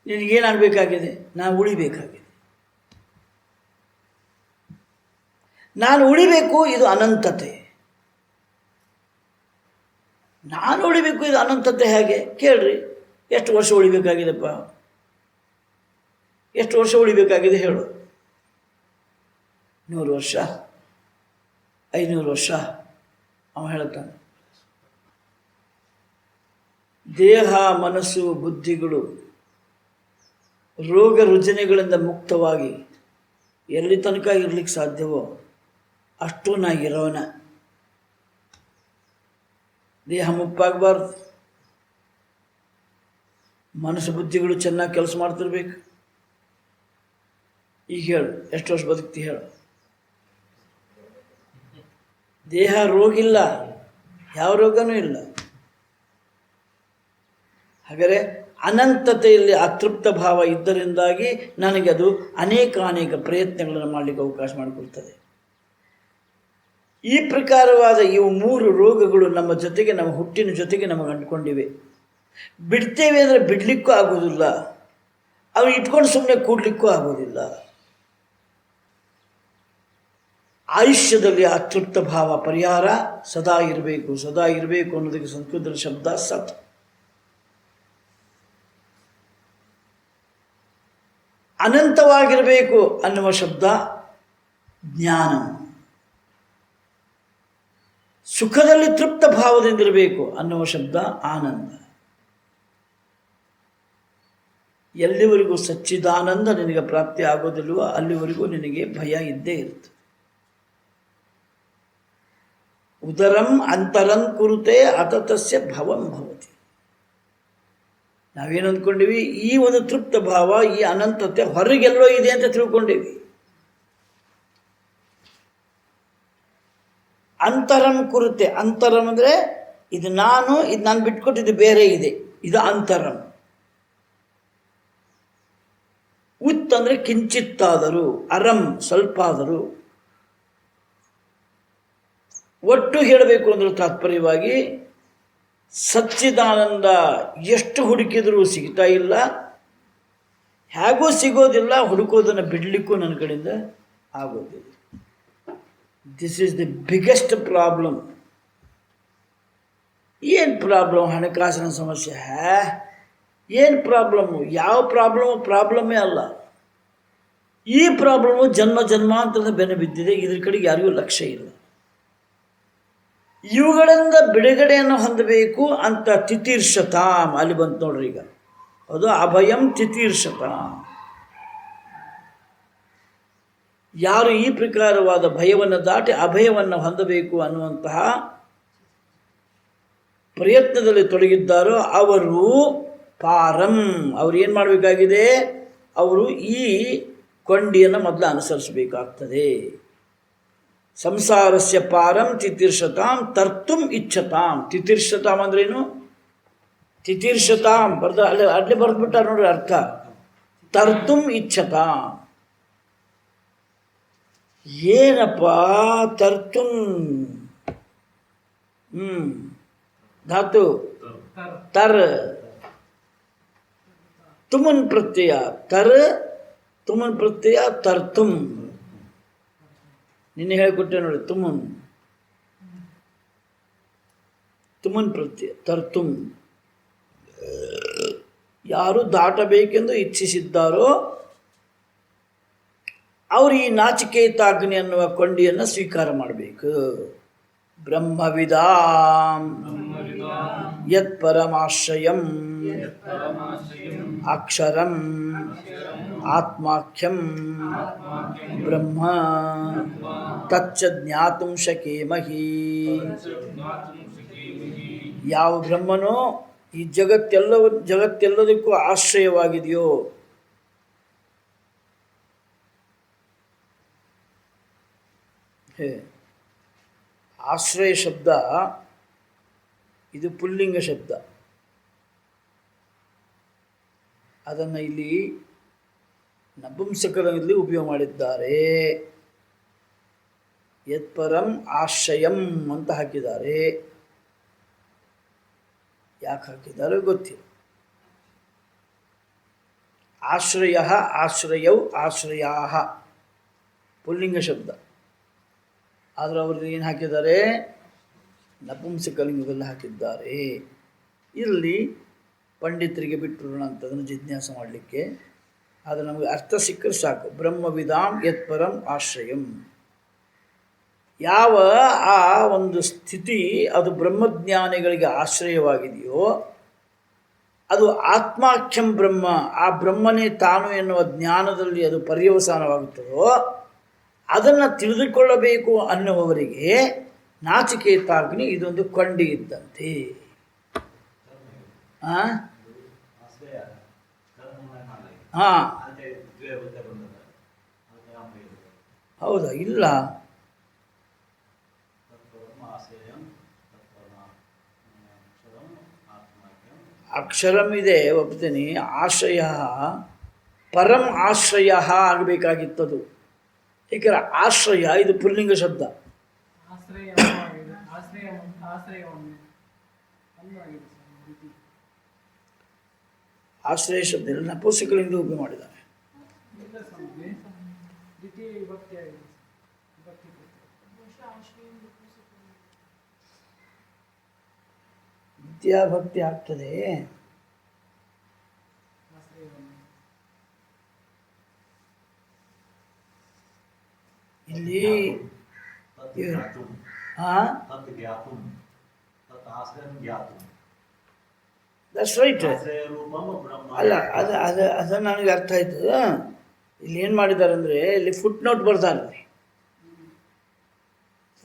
ನಿನಗೇನಾಗಬೇಕಾಗಿದೆ? ನಾನು ಉಳಿಬೇಕಾಗಿದೆ. ನಾನು ಉಳಿಬೇಕು, ಇದು ಅನಂತತೆ. ನಾನು ಉಳಿಬೇಕು, ಇದು ಅನಂತತೆ. ಹೇಗೆ ಕೇಳ್ರಿ, ಎಷ್ಟು ವರ್ಷ ಉಳಿಬೇಕಾಗಿದೆಪ್ಪ? ಎಷ್ಟು ವರ್ಷ ಉಳಿಬೇಕಾಗಿದೆ ಹೇಳು? 100 ವರ್ಷ, 500 ವರ್ಷ? ಅವ ಹೇಳ್ತಾನೆ, ದೇಹ, ಮನಸ್ಸು, ಬುದ್ಧಿಗಳು ರೋಗ ರುಜಿನಗಳಿಂದ ಮುಕ್ತವಾಗಿ ಎಲ್ಲಿ ತನಕ ಇರ್ಲಿಕ್ಕೆ ಸಾಧ್ಯವೋ ಅಷ್ಟು ನಾ ಇರೋನ. ದೇಹ ಮುಪ್ಪಾಗಬಾರ್ದು, ಮನಸ್ಸು ಬುದ್ಧಿಗಳು ಚೆನ್ನಾಗಿ ಕೆಲಸ ಮಾಡ್ತಿರ್ಬೇಕು. ಈಗ ಹೇಳು, ಎಷ್ಟು ವರ್ಷ ಬದುಕ್ತಿ ಹೇಳು? ದೇಹ ರೋಗಿಲ್ಲ, ಯಾವ ರೋಗನೂ ಇಲ್ಲ. ಹಾಗಾದರೆ ಅನಂತತೆಯಲ್ಲಿ ಅತೃಪ್ತ ಭಾವ ಇದ್ದರಿಂದಾಗಿ ನನಗೆ ಅದು ಅನೇಕ ಪ್ರಯತ್ನಗಳನ್ನು ಮಾಡಲಿಕ್ಕೆ ಅವಕಾಶ ಮಾಡಿಕೊಡ್ತದೆ. ಈ ಪ್ರಕಾರವಾದ ಇವು 3 ರೋಗಗಳು ನಮ್ಮ ಜೊತೆಗೆ, ನಮ್ಮ ಹುಟ್ಟಿನ ಜೊತೆಗೆ ನಮಗೆ ಅಂಟ್ಕೊಂಡಿವೆ. ಬಿಡ್ತೇವೆ ಅಂದರೆ ಬಿಡಲಿಕ್ಕೂ ಆಗೋದಿಲ್ಲ, ಅವು ಇಟ್ಕೊಂಡು ಸುಮ್ಮನೆ ಕೂಡಲಿಕ್ಕೂ ಆಗೋದಿಲ್ಲ. ಆಯುಷ್ಯದಲ್ಲಿ ಅತೃಪ್ತ ಭಾವ ಪರಿಹಾರ ಸದಾ ಇರಬೇಕು. ಸದಾ ಇರಬೇಕು ಅನ್ನೋದಕ್ಕೆ ಸಂಸ್ಕೃತದ ಶಬ್ದ ಸತ್. ಅನಂತವಾಗಿರಬೇಕು ಅನ್ನುವ ಶಬ್ದ ಜ್ಞಾನ. ಸುಖದಲ್ಲಿ ತೃಪ್ತ ಭಾವದಿಂದಿರಬೇಕು ಅನ್ನುವ ಶಬ್ದ ಆನಂದ. ಎಲ್ಲಿವರೆಗೂ ಸಚ್ಚಿದಾನಂದ ನಿನಗೆ ಪ್ರಾಪ್ತಿ ಆಗೋದಿಲ್ವೋ ಅಲ್ಲಿವರೆಗೂ ನಿನಗೆ ಭಯ ಇದ್ದೇ ಇರುತ್ತೆ. ಉದರಂ ಅಂತರಂ ಕುರುತೆ ಅತತಸ್ಯ ಭವಂ ಭವತಿ. ನಾವೇನು ಅಂದ್ಕೊಂಡಿವಿ? ಈ ಒಂದು ತೃಪ್ತ ಭಾವ, ಈ ಅನಂತತೆ ಹೊರಗೆಲ್ಲೋ ಇದೆ ಅಂತ ತಿಳ್ಕೊಂಡಿವಿ. ಅಂತರಂ ಕುರುತೆ, ಅಂತರಂ ಅಂದರೆ ಇದು ನಾನು ಬಿಟ್ಕೊಟ್ಟಿದ್ದು ಬೇರೆ ಇದೆ, ಇದು ಅಂತರಂ. ಉತ್ ಅಂದರೆ ಕಿಂಚಿತ್ತಾದರೂ, ಅರಂ ಸ್ವಲ್ಪ ಆದರೂ. ಒಟ್ಟು ಹೇಳಬೇಕು ಅಂದ್ರೆ ತಾತ್ಪರ್ಯವಾಗಿ ಸಚ್ಚಿದಾನಂದ ಎಷ್ಟು ಹುಡುಕಿದರೂ ಸಿಗ್ತಾ ಇಲ್ಲ, ಹೇಗೂ ಸಿಗೋದಿಲ್ಲ, ಹುಡುಕೋದನ್ನು ಬಿಡಲಿಕ್ಕೂ ನನ್ನ ಕಡೆಯಿಂದ ಆಗೋದಿಲ್ಲ. This is the biggest problem. ಏನು ಪ್ರಾಬ್ಲಮ್? ಹಣಕಾಸಿನ ಸಮಸ್ಯೆ? ಏನು ಪ್ರಾಬ್ಲಮ್ಮು? ಯಾವ ಪ್ರಾಬ್ಲಮ್ಮೇ ಅಲ್ಲ. ಈ ಪ್ರಾಬ್ಲಮ್ಮು ಜನ್ಮಾಂತರದ ಬೆನ್ನು ಬಿದ್ದಿದೆ. ಇದ್ರ ಕಡೆಗೆ ಯಾರಿಗೂ ಲಕ್ಷ್ಯ ಇಲ್ಲ. ಇವುಗಳಿಂದ ಬಿಡುಗಡೆಯನ್ನು ಹೊಂದಬೇಕು ಅಂತ ತಿತೀರ್ಷತಾಂ, ಅಲ್ಲಿ ಬಂತು ನೋಡ್ರಿ ಈಗ, ಅದು ಅಭಯಂ ತಿತೀರ್ಷತಾಂ. ಯಾರು ಈ ಪ್ರಕಾರವಾದ ಭಯವನ್ನು ದಾಟಿ ಅಭಯವನ್ನು ಹೊಂದಬೇಕು ಅನ್ನುವಂತಹ ಪ್ರಯತ್ನದಲ್ಲಿ ತೊಡಗಿದ್ದಾರೋ ಅವರು ಪಾರಂ. ಅವರು ಏನು ಮಾಡಬೇಕಾಗಿದೆ? ಅವರು ಈ ಕೊಂಡಿಯನ್ನು ಮೊದಲು ಅನುಸರಿಸಬೇಕಾಗ್ತದೆ. ಸಂಸಾರಸ್ಯ ಪಾರಂ ತಿತೀರ್ಷತಾಂ ತರ್ತುಂ ಇಚ್ಛತಾಂ. ತಿತೀರ್ಷತಾಂ ಅಂದ್ರೇನು? ತಿತೀರ್ಷತಾಂ ಅಡ್ಲಿ ಬರೆದ್ಬಿಟ್ಟಾರ ನೋಡ್ರಿ ಅರ್ಥ. ತರ್ತುಂ ಇಚ್ಛತಾಂ ಏನಪ್ಪ? ತರ್ತುಂ ಧಾತು ತರ್, ತುಮನ್ ಪ್ರತ್ಯಯ, ತರ್ ತುಮನ್ ಪ್ರತ್ಯಯ, ತರ್ತುಂ. ನಿನ್ನೆ ಹೇಳಿಕೊಟ್ಟೆ ನೋಡಿ, ತುಮನ್ ಪ್ರತ್ಯಯ ತರ್ತುಂ. ಯಾರು ದಾಟಬೇಕೆಂದು ಇಚ್ಛಿಸಿದ್ದಾರೋ ಅವರು ಈ ನಾಚಿಕೇತಾಗ್ನಿ ಅನ್ನುವ ಕೊಂಡಿಯನ್ನು ಸ್ವೀಕಾರ ಮಾಡಬೇಕು. ಬ್ರಹ್ಮವಿದಾಂ ಯತ್ ಪರಮಾಶ್ರಯಂ ಅಕ್ಷರಂ ಆತ್ಮಾಖ್ಯಂ ಬ್ರಹ್ಮ ತಚ್ಚ ಜ್ಞಾತುಂ ಶಕೇಮಹಿ. ಯಾವ ಬ್ರಹ್ಮನೋ ಈ ಜಗತ್ತೆಲ್ಲದಕ್ಕೂ ಆಶ್ರಯವಾಗಿದೆಯೋ, ಆಶ್ರಯ ಶಬ್ದ ಇದು ಪುಲ್ಲಿಂಗ ಶಬ್ದ. ಅದನ್ನು ಇಲ್ಲಿ ನಪುಂಸಕದಲ್ಲಿ ಉಪಯೋಗ ಮಾಡಿದ್ದಾರೆ. ಯತ್ಪರಂ ಆಶ್ರಯಂ ಅಂತ ಹಾಕಿದ್ದಾರೆ. ಯಾಕೆ ಹಾಕಿದ್ದಾರೆ ಗೊತ್ತಿಲ್ಲ. ಆಶ್ರಯ, ಆಶ್ರಯೌ, ಆಶ್ರಯಾ ಪುಲ್ಲಿಂಗ ಶಬ್ದ. ಆದರೆ ಅವರು ಏನು ಹಾಕಿದ್ದಾರೆ? ನಪುಂಸಕಲಿಂಗದಲ್ಲಿ ಹಾಕಿದ್ದಾರೆ. ಇಲ್ಲಿ ಪಂಡಿತರಿಗೆ ಬಿಟ್ಟರು ಅಂತದನ್ನು ಜಿಜ್ಞಾಸೆ ಮಾಡಲಿಕ್ಕೆ. ಆದರೆ ನಮಗೆ ಅರ್ಥ ಸಿಕ್ಕರೆ ಸಾಕು. ಬ್ರಹ್ಮವಿದಾಂ ಯತ್ಪರಂ ಆಶ್ರಯಂ. ಯಾವ ಆ ಒಂದು ಸ್ಥಿತಿ ಅದು ಬ್ರಹ್ಮಜ್ಞಾನಿಗಳಿಗೆ ಆಶ್ರಯವಾಗಿದೆಯೋ ಅದು ಆತ್ಮಾಖ್ಯಂ ಬ್ರಹ್ಮ, ಆ ಬ್ರಹ್ಮನೇ ತಾನು ಎನ್ನುವ ಜ್ಞಾನದಲ್ಲಿ ಅದು ಪರ್ಯವಸಾನವಾಗುತ್ತದೋ ಅದನ್ನು ತಿಳಿದುಕೊಳ್ಳಬೇಕು ಅನ್ನುವವರಿಗೆ ನಾಚಿಕೇತಾಗ್ನಿ ಇದೊಂದು ಕೊಂಡಿ ಇದ್ದಂತೆ. ಹಾಂ, ಹೌದಾ? ಇಲ್ಲ, ಅಕ್ಷರಂ ಇದೆ, ಒಪ್ತೀನಿ. ಆಶ್ರಯ ಪರಂ ಆಶ್ರಯ ಆಗಬೇಕಾಗಿತ್ತದು. ಏಕೆಂದರೆ ಆಶ್ರಯ ಇದು ಪುಲ್ಲಿಂಗ ಶಬ್ದ. ಆಶ್ರಯ ಶಬ್ದ ಇಲ್ಲ, ನಪುಂಸಕಲಿಂಗ ಉಪಯೋಗ ಮಾಡಿದ್ದಾರೆ. ವಿದ್ಯಾಭಕ್ತಿ ಆಗ್ತದೆ. ಇಲ್ಲಿ ದಟ್ಸ್ ರೈಟ್. ಅಲ್ಲ, ಅದು ನನಗೆ ಅರ್ಥ ಆಯ್ತದ. ಇಲ್ಲಿ ಏನು ಮಾಡಿದ್ದಾರೆ ಅಂದರೆ ಇಲ್ಲಿ ಫುಟ್ ನೋಟ್ ಬರ್ತಾರೆ.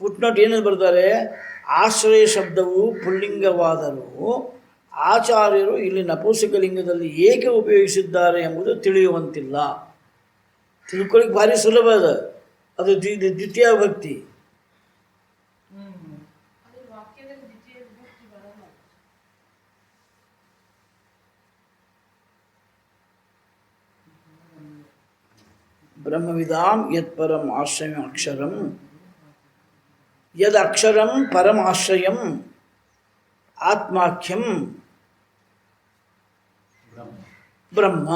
ಫುಟ್ ನೋಟ್ ಏನದು ಬರ್ತಾರೆ? ಆಶ್ರಯ ಶಬ್ದವು ಪುಲ್ಲಿಂಗವಾದರೂ ಆಚಾರ್ಯರು ಇಲ್ಲಿ ನಪುಂಸಕಲಿಂಗದಲ್ಲಿ ಏಕೆ ಉಪಯೋಗಿಸಿದ್ದಾರೆ ಎಂಬುದು ತಿಳಿಯುವಂತಿಲ್ಲ. ತಿಳ್ಕೊಳ್ಳಿಕ್ಕೆ ಭಾರಿ ಸುಲಭ ಅದು ದ್ವಿತೀಯ ಭಕ್ತಿ. ಬ್ರಹ್ಮವಿದಾಂ ಯತ್ಪರಂ ಆಶ್ರಯಂ ಅಕ್ಷರಂ ಯದ್ ಅಕ್ಷರಂ ಪರಮಾಶ್ರಯಂ ಆತ್ಮಾಖ್ಯಂ ಬ್ರಹ್ಮ.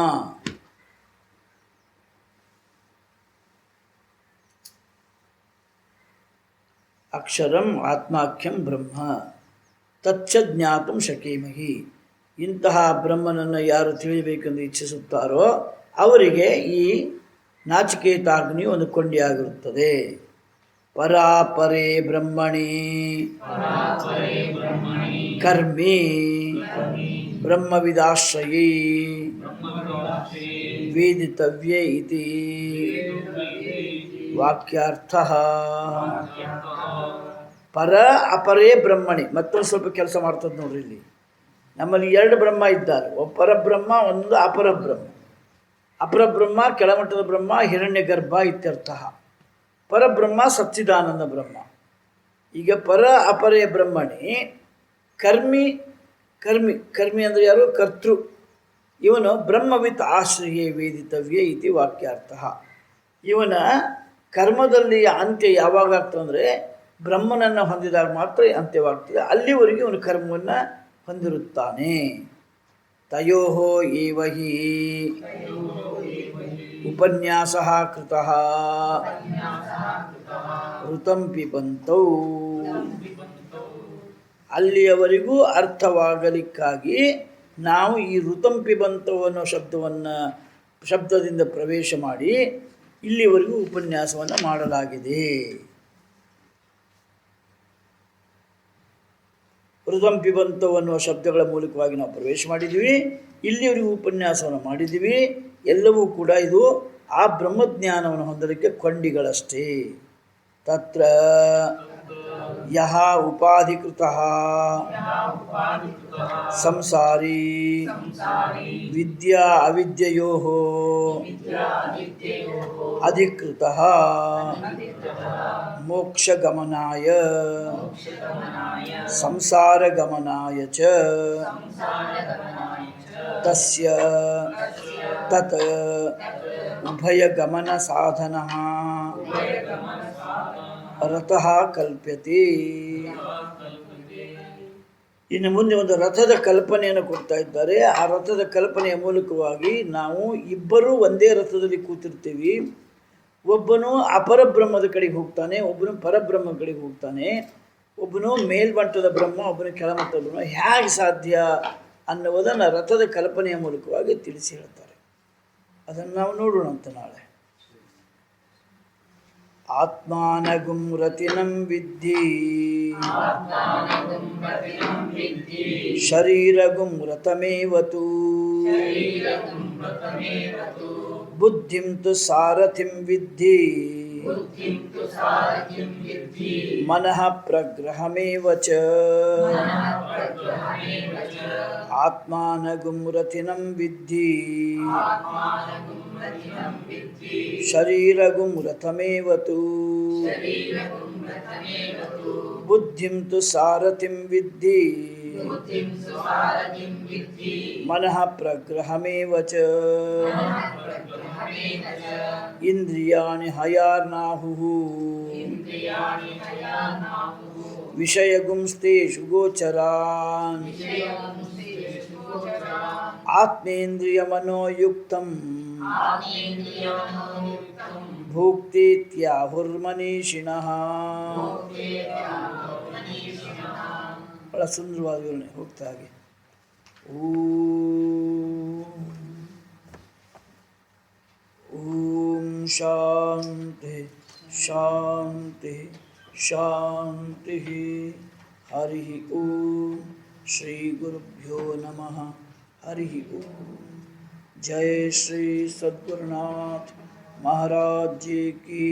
ಅಕ್ಷರಂ ಆತ್ಮಾಖ್ಯಂ ಬ್ರಹ್ಮ ತಚ್ಚ ಜ್ಞಾತುಂ ಶಕೀಮಹಿ. ಇಂತಹ ಬ್ರಹ್ಮನನ್ನು ಯಾರು ತಿಳಿಯಬೇಕೆಂದು ಇಚ್ಛಿಸುತ್ತಾರೋ ಅವರಿಗೆ ಈ ನಾಚಿಕೇತಾಗ್ನಿ ಒಂದು ಕೊಂಡಿಯಾಗಿರುತ್ತದೆ. ಪರಾಪರೇ ಬ್ರಹ್ಮಣಿ ಕರ್ಮಿ ಬ್ರಹ್ಮವಿದಾಶ್ರಯೇ ವೇದಿತವ್ಯೇ ಇತಿ ವಾಕ್ಯಾರ್ಥಃ. ಪರ ಅಪರೇ ಬ್ರಹ್ಮಣಿ. ಮತ್ತೊಂದು ಸ್ವಲ್ಪ ಕೆಲಸ ಮಾಡ್ತದೆ ನೋಡ್ರಿ. ಇಲ್ಲಿ ನಮ್ಮಲ್ಲಿ ಎರಡು ಬ್ರಹ್ಮ ಇದ್ದಾರೆ. ಒಬ್ಬ ಪರಬ್ರಹ್ಮ, ಒಂದು ಅಪರಬ್ರಹ್ಮ. ಅಪರಬ್ರಹ್ಮ ಕೆಳಮಟ್ಟದ ಬ್ರಹ್ಮ, ಹಿರಣ್ಯ ಗರ್ಭ ಇತ್ಯರ್ಥ. ಪರಬ್ರಹ್ಮ ಸಚ್ಚಿದಾನಂದ ಬ್ರಹ್ಮ. ಈಗ ಪರ ಅಪರೇ ಬ್ರಹ್ಮಣಿ ಕರ್ಮಿ ಕರ್ಮಿ ಕರ್ಮಿ ಅಂದರೆ ಯಾರು? ಕರ್ತೃ. ಇವನು ಬ್ರಹ್ಮವಿತ್ ಆಶ್ರಯೇ ವೇದಿತವ್ಯೇ ಇತಿ ವಾಕ್ಯಾರ್ಥ. ಇವನ ಕರ್ಮದಲ್ಲಿ ಅಂತ್ಯ ಯಾವಾಗ ಆಗ್ತದೆ ಅಂದರೆ ಬ್ರಹ್ಮನನ್ನು ಹೊಂದಿದಾಗ ಮಾತ್ರ ಅಂತ್ಯವಾಗ್ತದೆ. ಅಲ್ಲಿವರೆಗೆ ಇವನು ಕರ್ಮವನ್ನು ಹೊಂದಿರುತ್ತಾನೆ. ತಯೋಃ ಏವ ಹಿ ಉಪನ್ಯಾಸಃ ಕೃತಃ ಋತಂ ಪಿಬಂತೌ. ಅಲ್ಲಿಯವರೆಗೂ ಅರ್ಥವಾಗಲಿಕ್ಕಾಗಿ ನಾವು ಈ ಋತಂ ಪಿಬಂತೌ ಅನ್ನೋ ಶಬ್ದದಿಂದ ಪ್ರವೇಶ ಮಾಡಿ ಇಲ್ಲಿವರೆಗೂ ಉಪನ್ಯಾಸವನ್ನು ಮಾಡಲಾಗಿದೆ. ಋತಂ ಪಿಬಂತೌ ಅನ್ನುವ ಶಬ್ದಗಳ ಮೂಲಕವಾಗಿ ನಾವು ಪ್ರವೇಶ ಮಾಡಿದ್ದೀವಿ. ಇಲ್ಲಿವರೆಗೂ ಉಪನ್ಯಾಸವನ್ನು ಮಾಡಿದ್ದೀವಿ. ಎಲ್ಲವೂ ಕೂಡ ಇದು ಆ ಬ್ರಹ್ಮಜ್ಞಾನವನ್ನು ಹೊಂದಲಿಕ್ಕೆ ಕೊಂಡಿಗಳಷ್ಟೇ. ತತ್ರ ಯಹ ಉಪಾಧಿಕೃತಃ ಸಂಸಾರಿ ವಿದ್ಯಾ ಅವಿದ್ಯಯೋಃ ಅಧಿಕೃತಃ ಮೋಕ್ಷಗಮನಾಯ ಸಂಸಾರಗಮನಾಯ ಚ ತಸ್ಯ ತತ್ ಉಭಯಗಮನ ಸಾಧನಃ ರಥಃ ಕಲ್ಪ್ಯತೆ. ಇನ್ನು ಮುಂದೆ ಒಂದು ರಥದ ಕಲ್ಪನೆಯನ್ನು ಕೊಡ್ತಾ ಇದ್ದಾರೆ. ಆ ರಥದ ಕಲ್ಪನೆಯ ಮೂಲಕವಾಗಿ ನಾವು ಇಬ್ಬರೂ ಒಂದೇ ರಥದಲ್ಲಿ ಕೂತಿರ್ತೀವಿ. ಒಬ್ಬನು ಅಪರಬ್ರಹ್ಮದ ಕಡೆಗೆ ಹೋಗ್ತಾನೆ, ಒಬ್ಬನು ಪರಬ್ರಹ್ಮದ ಕಡೆಗೆ ಹೋಗ್ತಾನೆ, ಒಬ್ಬನು ಮೇಲ್ಮಟ್ಟದ ಬ್ರಹ್ಮ, ಒಬ್ಬನು ಕೆಳಮಟ್ಟದ ಬ್ರಹ್ಮ. ಹೇಗೆ ಸಾಧ್ಯ ಅನ್ನುವುದನ್ನು ರಥದ ಕಲ್ಪನೆಯ ಮೂಲಕವಾಗಿ ತಿಳಿಸಿ ಹೇಳ್ತಾರೆ. ಅದನ್ನು ನಾವು ನೋಡೋಣಂತ ನಾಳೆ. ಆತ್ಮಾನಗುಂ ರತಿನಂ ವಿದ್ಧಿ ಶರೀರಗುಂ ರಥಮೇವತು ಬುದ್ಧಿಂ ತು ಸಾರಥಿಂ ವಿದ್ಧಿ ಮನಃ ಪ್ರಗ್ರಹಮೇವ ಚ. ಆತ್ಮಾನಗುಂ ರಥಿನಂ ವಿದ್ಧಿ ಶರೀರಗುಂ ರಥಮೇವತು ಬುದ್ಧಿಂ ತು ಸಾರಥಿಂ ವಿದ್ಧಿ ಮನಃ ಪ್ರಗ್ರಹಮೇವ ಚ. ಇಂದ್ರಿಯಾಣಿ ಹಯಾರ್ನಾಹುಃ ವಿಷಯಗುಂಸ್ತೇಷು ಗೋಚರಾನ್ ಆತ್ಮೇಂದ್ರಿಯಮನೋಯುಕ್ತಂ ಭುಕ್ತೀತ್ಯಾಹುರ್ಮನೀಷಿಣಃ. ಬಹಳ ಸುಂದರವಾದ ವಿವರಣೆ. ಹೋಗ್ತಾ ಹಾಗೆ ಓಂ ಶಾಂತಿ ಶಾಂತಿ ಶಾಂತಿ. ಹರಿ ಓಂ ಶ್ರೀ ಗುರುಭ್ಯೋ ನಮಃ. ಹರಿ ಓಂ. जय श्री सद्गुरुनाथ महाराज जी की।